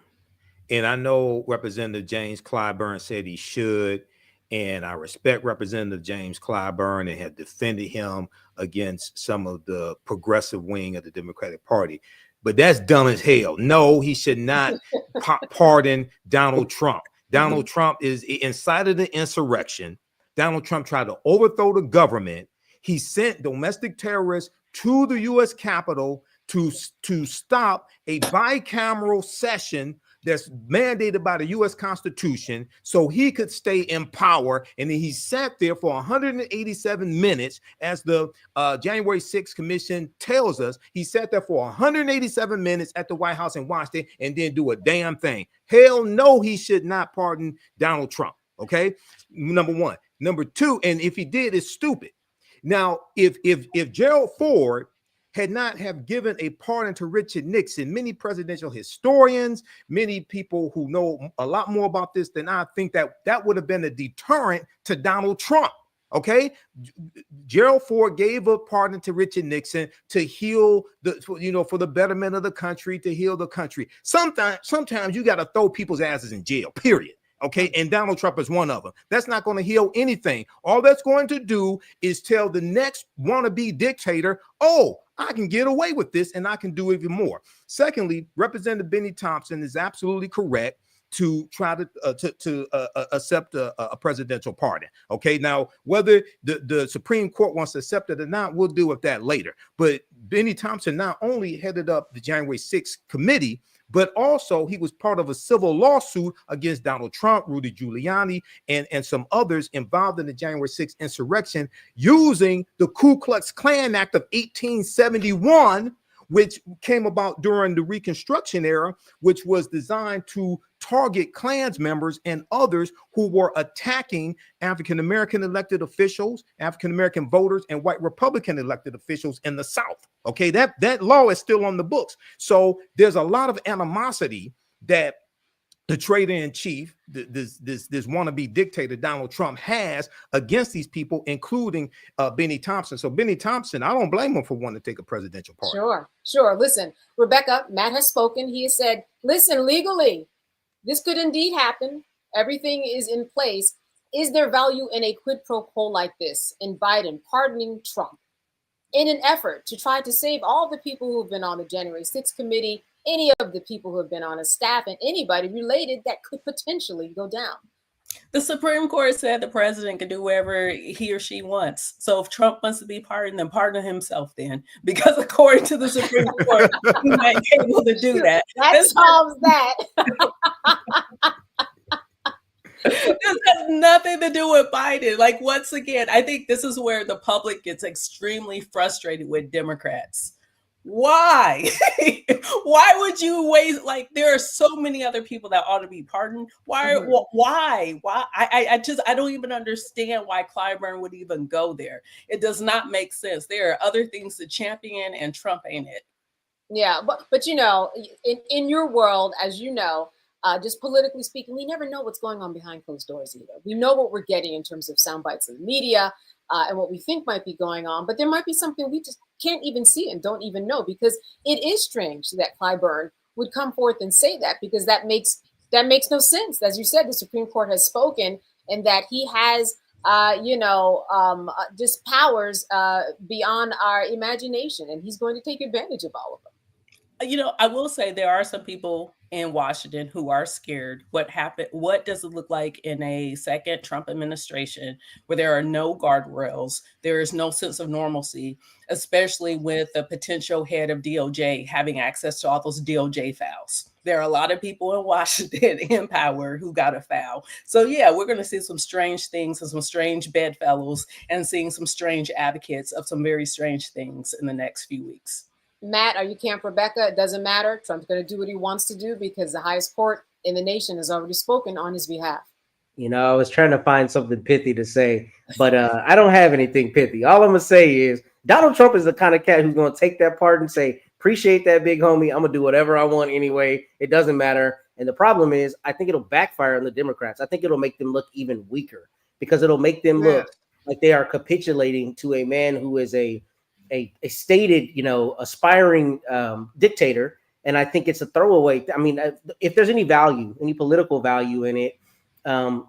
and I know Representative James Clyburn said he should, and I respect Representative James Clyburn and have defended him against some of the progressive wing of the Democratic Party. But that's dumb as hell. No, he should not pardon Donald Trump. Donald Trump is incited the insurrection. Donald Trump tried to overthrow the government. He sent domestic terrorists to the U.S. Capitol to stop a bicameral session that's mandated by the U.S. Constitution so he could stay in power. And then he sat there for 187 minutes, as the January 6th Commission tells us. He sat there for 187 minutes at the White House and watched it and didn't do a damn thing. Hell no, he should not pardon Donald Trump. Okay, number one. Number two, and if he did, it's stupid. Now, if Gerald Ford had not have given a pardon to Richard Nixon, many presidential historians, many people who know a lot more about this than I think that would have been a deterrent to Donald Trump. Okay, Gerald Ford gave a pardon to Richard Nixon to heal for the betterment of the country, to heal the country. Sometimes you got to throw people's asses in jail, period. Okay, and Donald Trump is one of them. That's not going to heal anything. All that's going to do is tell the next wannabe dictator, oh, I can get away with this and I can do even more. Secondly, Representative Benny Thompson is absolutely correct to try to accept a presidential pardon. Okay, now whether the Supreme Court wants to accept it or not, we'll deal with that later. But Benny Thompson not only headed up the January 6th committee, but also he was part of a civil lawsuit against Donald Trump, Rudy Giuliani, and some others involved in the January 6th insurrection using the Ku Klux Klan Act of 1871, which came about during the Reconstruction era, which was designed to target Klans members and others who were attacking African-American elected officials, African-American voters, and white Republican elected officials in the South. Okay, that law is still on the books. So there's a lot of animosity that the traitor-in-chief, this wannabe dictator Donald Trump has against these people, including Benny Thompson. So Benny Thompson, I don't blame him for wanting to take a presidential pardon. Sure. Listen, Rebecca, Matt has spoken. He has said, listen, legally, this could indeed happen. Everything is in place. Is there value in a quid pro quo like this in Biden pardoning Trump in an effort to try to save all the people who have been on the January 6th committee, any of the people who have been on his staff, and anybody related that could potentially go down? The Supreme Court said the president can do whatever he or she wants. So if Trump wants to be pardoned, then pardon himself then. Because according to the Supreme Court, he might be able to do that. That solves that. This has nothing to do with Biden. Like, once again, I think this is where the public gets extremely frustrated with Democrats. Why? Why would you waste? Like, there are so many other people that ought to be pardoned. Why? I don't even understand why Clyburn would even go there. It does not make sense. There are other things to champion, and Trump ain't it. Yeah, but you know, in your world, as you know, just politically speaking, we never know what's going on behind closed doors either. We know what we're getting in terms of sound bites of the media and what we think might be going on, but there might be something we just can't even see and don't even know, because it is strange that Clyburn would come forth and say that, because that makes no sense. As you said, the Supreme Court has spoken, and that he has just powers beyond our imagination, and he's going to take advantage of all of them. You know, I will say there are some people in Washington who are scared. What happened? What does it look like in a second Trump administration where there are no guardrails? There is no sense of normalcy, especially with the potential head of DOJ having access to all those DOJ files. There are a lot of people in Washington in power who got a foul. So yeah, we're going to see some strange things and some strange bedfellows, and seeing some strange advocates of some very strange things in the next few weeks. Matt, are you Camp Rebecca? It doesn't matter. Trump's going to do what he wants to do, because the highest court in the nation has already spoken on his behalf. You know, I was trying to find something pithy to say, but I don't have anything pithy. All I'm going to say is Donald Trump is the kind of cat who's going to take that part and say, appreciate that, big homie. I'm going to do whatever I want anyway. It doesn't matter. And the problem is, I think it'll backfire on the Democrats. I think it'll make them look even weaker, because it'll make them look like they are capitulating to a man who is a stated, aspiring dictator. And I think it's a throwaway. I mean, if there's any value, any political value in it,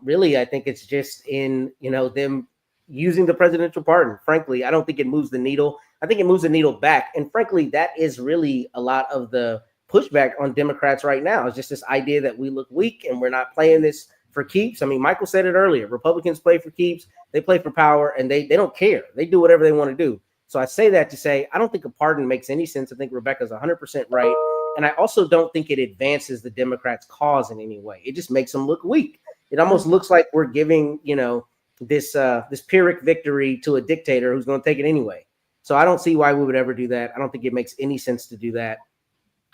really, I think it's just in, them using the presidential pardon. Frankly, I don't think it moves the needle. I think it moves the needle back. And frankly, that is really a lot of the pushback on Democrats right now. It's just this idea that we look weak and we're not playing this for keeps. I mean, Michael said it earlier. Republicans play for keeps. They play for power, and they don't care. They do whatever they want to do. So I say that to say, I don't think a pardon makes any sense. I think Rebecca's 100% right. And I also don't think it advances the Democrats' cause in any way. It just makes them look weak. It almost looks like we're giving, this Pyrrhic victory to a dictator who's going to take it anyway. So I don't see why we would ever do that. I don't think it makes any sense to do that.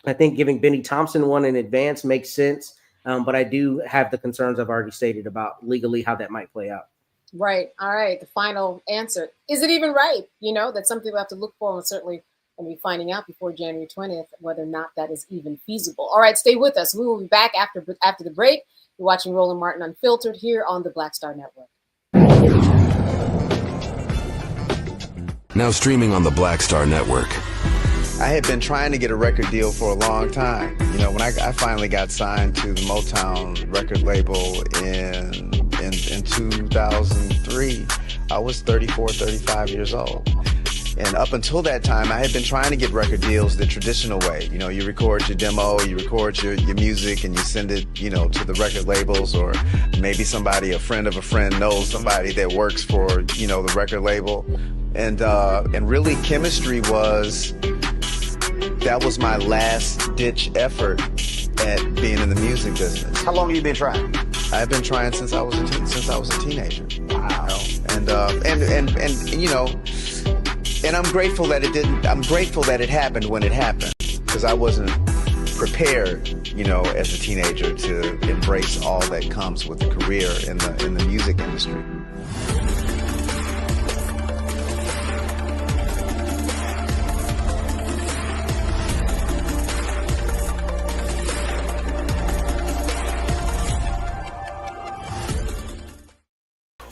I think giving Benny Thompson one in advance makes sense. But I do have the concerns I've already stated about legally how that might play out. Right. All right. The final answer. Is it even right? That's something we have to look for, and certainly we'll be finding out before January 20th whether or not that is even feasible. All right. Stay with us. We will be back after the break. You're watching Roland Martin Unfiltered here on the Black Star Network. Now streaming on the Black Star Network. I had been trying to get a record deal for a long time. You know, when I finally got signed to the Motown record label in 2003, I was 34, 35 years old. And up until that time, I had been trying to get record deals the traditional way. You know, you record your demo, you record your music, and you send it, you know, to the record labels, or maybe somebody, a friend of a friend, knows somebody that works for, you know, the record label. And really, chemistry that was my last ditch effort at being in the music business. How long have you been trying? I've been trying since I was a teenager. Wow. You know? And you know, and I'm grateful that it didn't. I'm grateful that it happened when it happened, because I wasn't prepared, you know, as a teenager to embrace all that comes with a career in the music industry.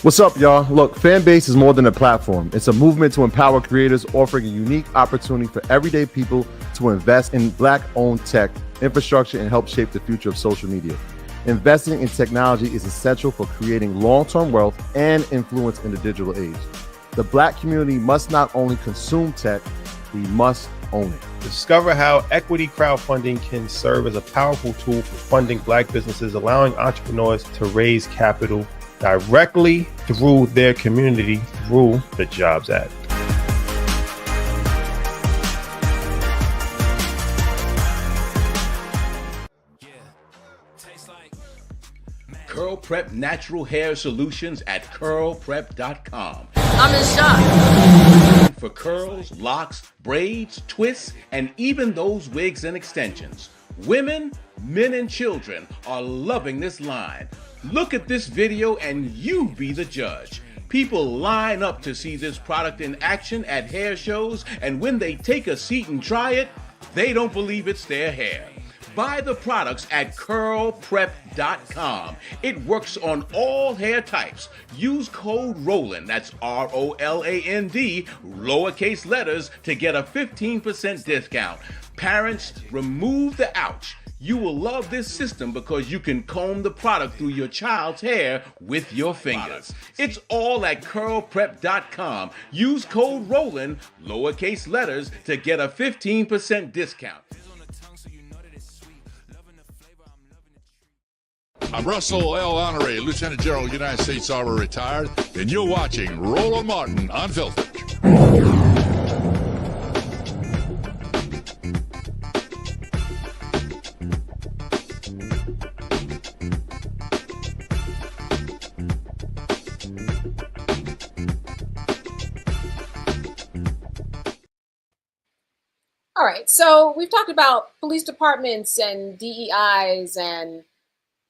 What's up, y'all? Look, Fanbase is more than a platform. It's a movement to empower creators, offering a unique opportunity for everyday people to invest in Black-owned tech, infrastructure, and help shape the future of social media. Investing in technology is essential for creating long-term wealth and influence in the digital age. The Black community must not only consume tech, we must own it. Discover how equity crowdfunding can serve as a powerful tool for funding Black businesses, allowing entrepreneurs to raise capital directly through their community through the Jobs Act. Curl Prep Natural Hair Solutions at curlprep.com. I'm in shock. For curls, locks, braids, twists, and even those wigs and extensions. Women, men, and children are loving this line. Look at this video and you be the judge. People line up to see this product in action at hair shows, and when they take a seat and try it, they don't believe it's their hair. Buy the products at curlprep.com. It works on all hair types. Use code ROLAND, that's ROLAND, lowercase letters, to get a 15% discount. Parents, remove the ouch. You will love this system because you can comb the product through your child's hair with your fingers. It's all at curlprep.com. Use code ROLAND, lowercase letters, to get a 15% discount. I'm Russell L. Honoré, Lieutenant General, United States Army, retired, and you're watching Roland Martin Unfiltered. All right, so we've talked about police departments and DEIs and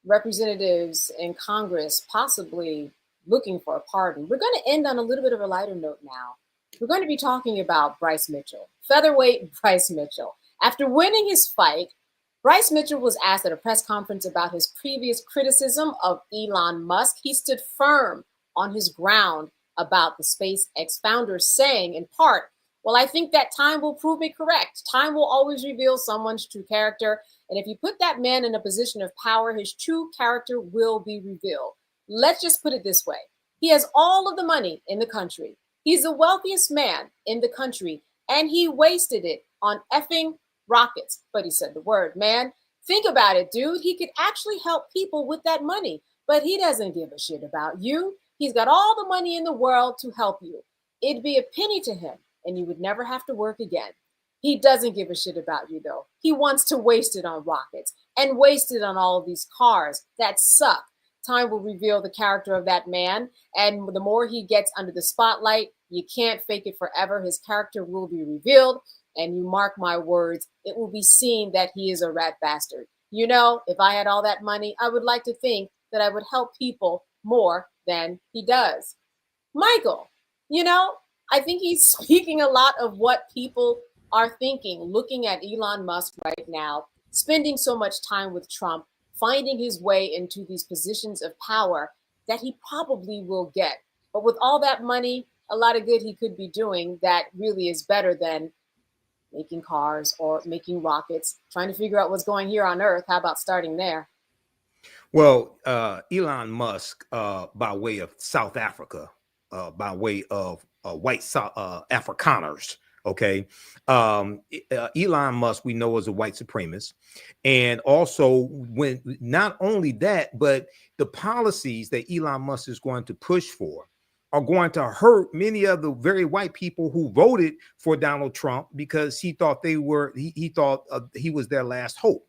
representatives in Congress possibly looking for a pardon. We're going to end on a little bit of a lighter note now. We're going to be talking about Bryce Mitchell, featherweight Bryce Mitchell. After winning his fight, Bryce Mitchell was asked at a press conference about his previous criticism of Elon Musk. He stood firm on his ground about the SpaceX founder, saying in part, "Well, I think that time will prove me correct. Time will always reveal someone's true character. And if you put that man in a position of power, his true character will be revealed." Let's just put it this way. He has all of the money in the country. He's the wealthiest man in the country, and he wasted it on effing rockets. But he said the word, man. Think about it, dude. He could actually help people with that money, but he doesn't give a shit about you. He's got all the money in the world to help you. It'd be a penny to him, and you would never have to work again. He doesn't give a shit about you, though. He wants to waste it on rockets and waste it on all of these cars that suck. Time will reveal the character of that man, and the more he gets under the spotlight, you can't fake it forever. His character will be revealed, and you mark my words, it will be seen that he is a rat bastard. You know, if I had all that money, I would like to think that I would help people more than he does. Michael, you know, I think he's speaking a lot of what people are thinking, looking at Elon Musk right now, spending so much time with Trump, finding his way into these positions of power that he probably will get. But with all that money, a lot of good he could be doing that really is better than making cars or making rockets, trying to figure out what's going here on Earth. How about starting there? Well, Elon Musk, by way of South Africa, by way of white Afrikaners, okay? Elon Musk, we know, is a white supremacist. And also, when not only that, but the policies that Elon Musk is going to push for are going to hurt many of the very white people who voted for Donald Trump because he thought he was their last hope.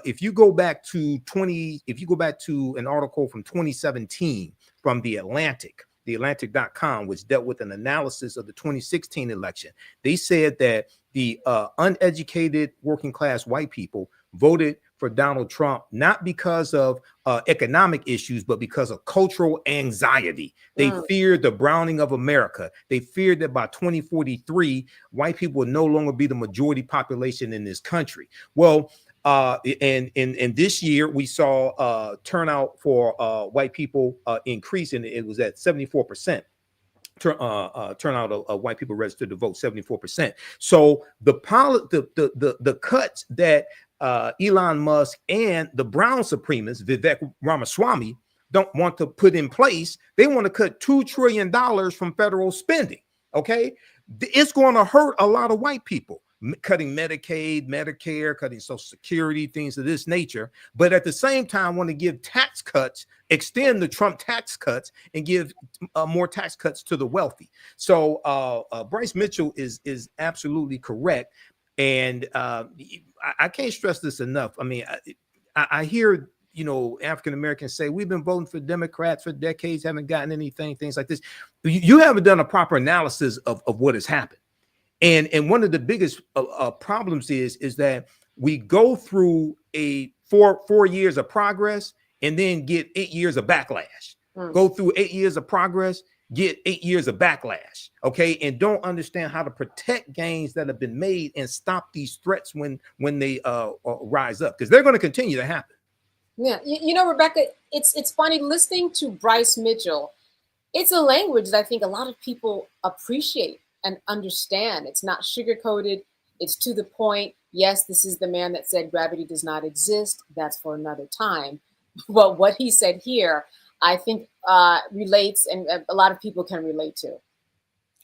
If you go back to an article from 2017 from the Atlantic.com, which dealt with an analysis of the 2016 election, they said that the uneducated working class white people voted for Donald Trump, not because of economic issues, but because of cultural anxiety. They feared the browning of America. They feared that by 2043, white people would no longer be the majority population in this country. Well, and this year we saw turnout for white people increase, and it was at 74%. Turnout of white people registered to vote, 74%. So the cuts that Elon Musk and the brown supremacists, Vivek Ramaswamy, don't want to put in place, they want to cut $2 trillion from federal spending. Okay, it's going to hurt a lot of white people, cutting Medicaid, Medicare, cutting Social Security, things of this nature. But at the same time, want to give tax cuts, extend the Trump tax cuts, and give more tax cuts to the wealthy. So Bryce Mitchell is absolutely correct. And I can't stress this enough. I mean, I hear, African Americans say, we've been voting for Democrats for decades, haven't gotten anything, things like this. You haven't done a proper analysis of what has happened. And one of the biggest problems is that we go through a four years of progress and then get 8 years of backlash. Go through 8 years of progress, get 8 years of backlash, okay, and don't understand how to protect gains that have been made and stop these threats when they rise up, because they're going to continue to happen. Yeah, Rebecca, it's funny listening to Bryce Mitchell. It's a language that I think a lot of people appreciate and understand. It's not sugar-coated. It's to the point. Yes, this is the man that said gravity does not exist. That's for another time. But what he said here, I think relates, and a lot of people can relate to.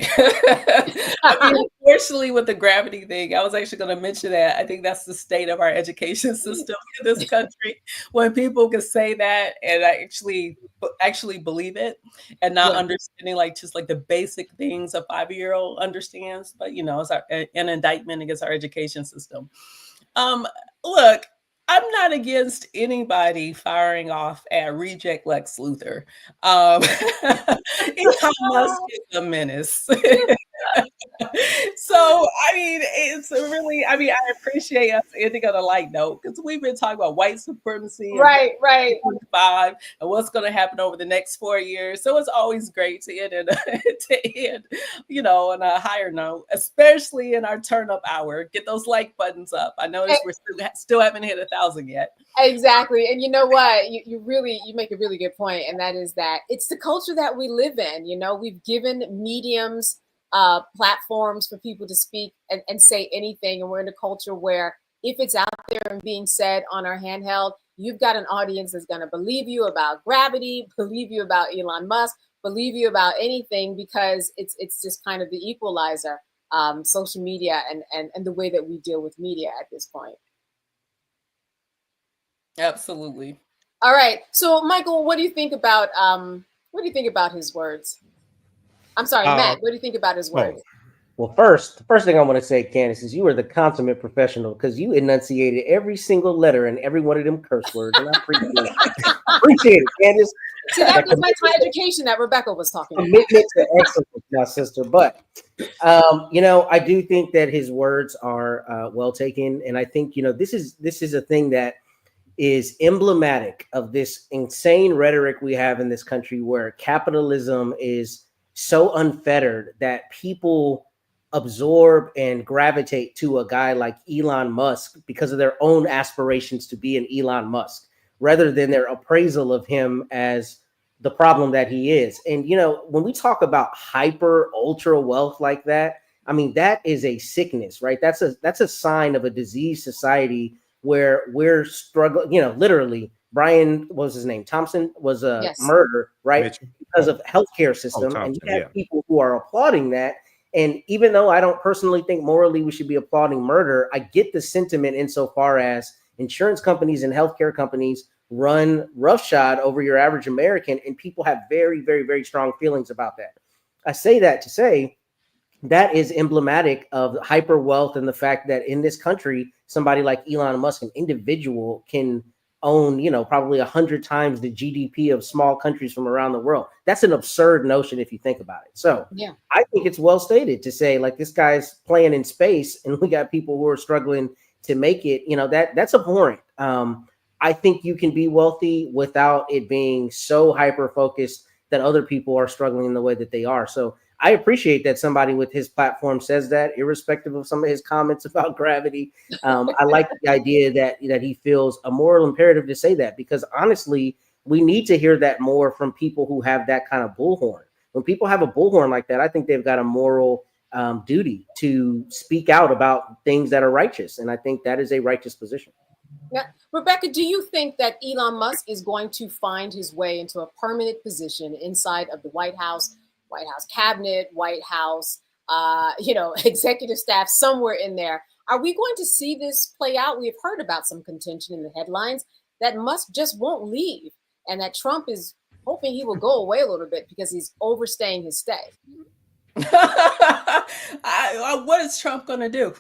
I mean, unfortunately, with the gravity thing, I was actually going to mention that. I think that's the state of our education system in this country. When people can say that and I actually believe it, and not understanding just the basic things a 5-year-old understands. But it's an indictment against our education system. Look, I'm not against anybody firing off at reject Lex Luthor. Elon Musk is a menace. So, it's really, I appreciate us ending on a light note, because we've been talking about white supremacy, right, and what's going to happen over the next 4 years. So it's always great to end on a higher note, especially in our turn up hour. Get those like buttons up. I noticed we're still haven't hit 1,000 yet. Exactly. And you know what? You make a really good point, and that is that it's the culture that we live in. We've given mediums platforms for people to speak and say anything. And we're in a culture where if it's out there and being said on our handheld, you've got an audience that's going to believe you about gravity, believe you about Elon Musk, believe you about anything, because it's just kind of the equalizer, social media and the way that we deal with media at this point. Absolutely. All right. So, Michael, what do you think about his words? I'm sorry, Matt. What do you think about his words? Well, the first thing I want to say, Candace, is you are the consummate professional, because you enunciated every single letter in every one of them curse words, and I appreciate it. Appreciate it, Candace. See, that was my education that Rebecca was talking about. Commitment to excellence, my sister. But I do think that his words are well taken, and I think this is a thing that is emblematic of this insane rhetoric we have in this country, where capitalism is so unfettered that people absorb and gravitate to a guy like Elon Musk because of their own aspirations to be an Elon Musk, rather than their appraisal of him as the problem that he is. And, when we talk about hyper ultra wealth like that, I mean, that is a sickness, right? That's a sign of a diseased society where we're struggling, literally. Brian, what was his name? Thompson was a Yes. murder, right? Mitchell. Because of healthcare system. Thompson, and you have yeah. people who are applauding that. And even though I don't personally think morally we should be applauding murder, I get the sentiment insofar as insurance companies and healthcare companies run roughshod over your average American, and people have very, very, very strong feelings about that. I say that to say that is emblematic of hyper wealth and the fact that in this country, somebody like Elon Musk, an individual, can own, probably 100 times the GDP of small countries from around the world. That's an absurd notion if you think about it. So Yeah. I think it's well stated to say, like, this guy's playing in space and we got people who are struggling to make it, that's abhorrent. I think you can be wealthy without it being so hyper focused that other people are struggling in the way that they are. So I appreciate that somebody with his platform says that, irrespective of some of his comments about gravity. I like the idea that he feels a moral imperative to say that, because honestly, we need to hear that more from people who have that kind of bullhorn. When people have a bullhorn like that, I think they've got a moral duty to speak out about things that are righteous. And I think that is a righteous position. Now, Rebecca, do you think that Elon Musk is going to find his way into a permanent position inside of the White House cabinet, White House, executive staff, somewhere in there? Are we going to see this play out? We've heard about some contention in the headlines that Musk just won't leave, and that Trump is hoping he will go away a little bit because he's overstaying his stay. What is Trump going to do?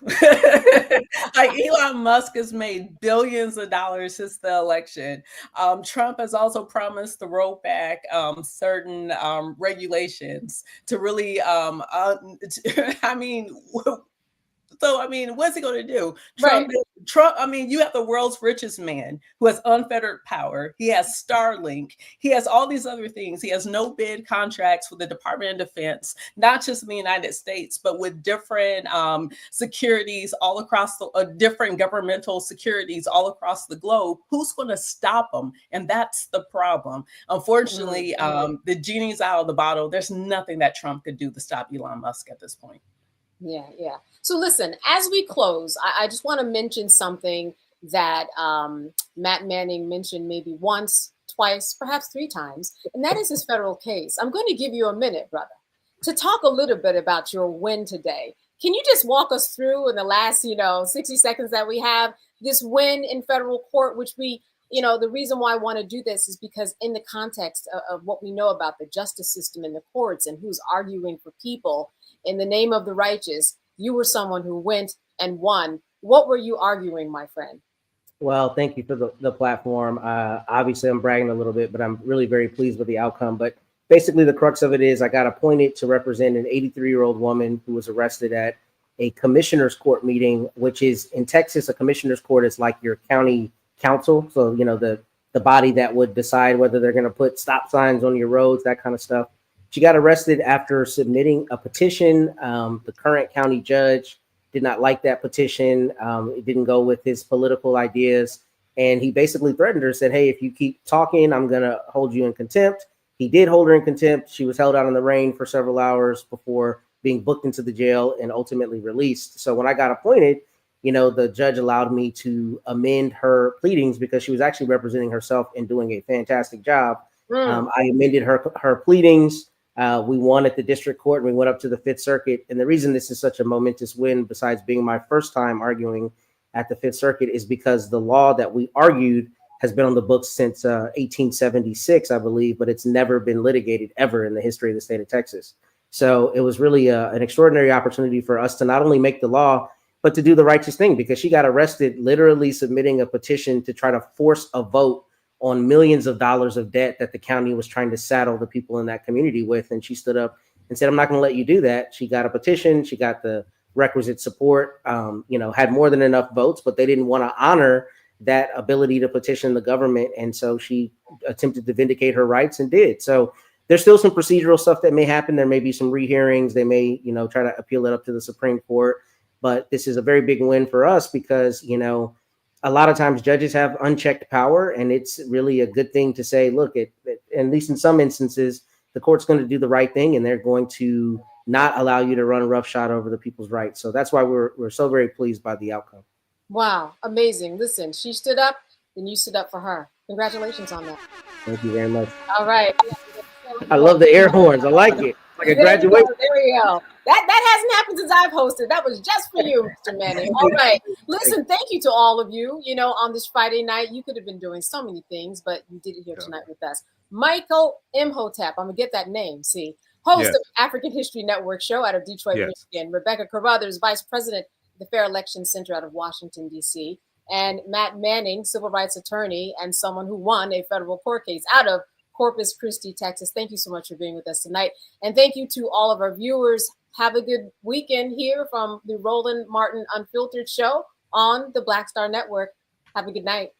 Like, Elon Musk has made billions of dollars since the election. Trump has also promised to roll back certain regulations to really, what's he going to do? Trump, you have the world's richest man who has unfettered power. He has Starlink. He has all these other things. He has no bid contracts with the Department of Defense, not just in the United States, but with different securities all across different governmental securities all across the globe. Who's going to stop him? And that's the problem. Unfortunately, the genie's out of the bottle. There's nothing that Trump could do to stop Elon Musk at this point. Yeah. So listen, as we close, I just want to mention something that Matt Manning mentioned maybe once, twice, perhaps 3 times, and that is his federal case. I'm going to give you a minute, brother, to talk a little bit about your win today. Can you just walk us through in the last, 60 seconds that we have, this win in federal court, which we, the reason why I want to do this is because in the context of what we know about the justice system and the courts and who's arguing for people in the name of the righteous, you were someone who went and won. What were you arguing, my friend? Well, thank you for the platform. Obviously, I'm bragging a little bit, but I'm really very pleased with the outcome. But basically, the crux of it is I got appointed to represent an 83-year-old woman who was arrested at a commissioner's court meeting, which is in Texas, a commissioner's court is like your county council. So, the body that would decide whether they're going to put stop signs on your roads, that kind of stuff. She got arrested after submitting a petition. The current county judge did not like that petition. It didn't go with his political ideas. And he basically threatened her, said, hey, if you keep talking, I'm going to hold you in contempt. He did hold her in contempt. She was held out in the rain for several hours before being booked into the jail and ultimately released. So when I got appointed, the judge allowed me to amend her pleadings because she was actually representing herself and doing a fantastic job. I amended her pleadings. We won at the district court and we went up to the 5th Circuit. And the reason this is such a momentous win, besides being my first time arguing at the 5th Circuit, is because the law that we argued has been on the books since 1876, I believe, but it's never been litigated ever in the history of the state of Texas. So it was really an extraordinary opportunity for us to not only make the law, but to do the righteous thing, because she got arrested literally submitting a petition to try to force a vote on millions of dollars of debt that the county was trying to saddle the people in that community with. And she stood up and said, I'm not going to let you do that. She got a petition. She got the requisite support, had more than enough votes, but they didn't want to honor that ability to petition the government. And so she attempted to vindicate her rights and did. So there's still some procedural stuff that may happen. There may be some rehearings. They may, try to appeal it up to the Supreme Court. But this is a very big win for us because, a lot of times judges have unchecked power, and it's really a good thing to say, look, at least in some instances, the court's going to do the right thing, and they're going to not allow you to run roughshod over the people's rights. So that's why we're so very pleased by the outcome. Wow, amazing. Listen, she stood up, then you stood up for her. Congratulations on that. Thank you very much. All right. I love the air horns. I like it. Like a graduation. There we go. That hasn't happened since I've hosted. That was just for you, Mr. Manning. All right. Listen, thank you to all of you. You know, on this Friday night, you could have been doing so many things, but you did it here tonight with us. Michael Imhotep, I'm going to get that name, see. Host of African History Network show out of Detroit, Michigan. Rebecca Carruthers, Vice President of the Fair Election Center out of Washington, D.C. And Matt Manning, civil rights attorney and someone who won a federal court case out of Corpus Christi, Texas. Thank you so much for being with us tonight. And thank you to all of our viewers. Have a good weekend here from the Roland Martin Unfiltered show on the Black Star Network. Have a good night.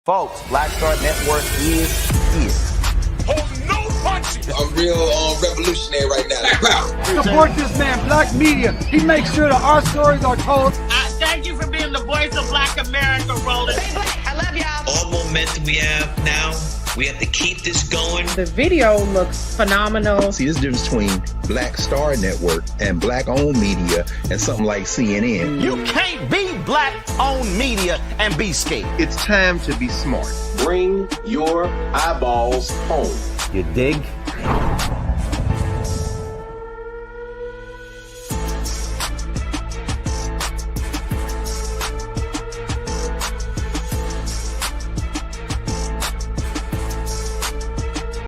Folks, Black Star Network is here. Hold no punches. I'm real revolutionary right now. Support this man, Black Media. He makes sure that our stories are told. Thank you for being the voice of Black America, Roland. Stay black. I love y'all. All momentum we have now, we have to keep this going. The video looks phenomenal. See, there's a difference between Black Star Network and Black-owned media and something like CNN. You can't be Black-owned media and be scared. It's time to be smart. Bring your eyeballs home. You dig?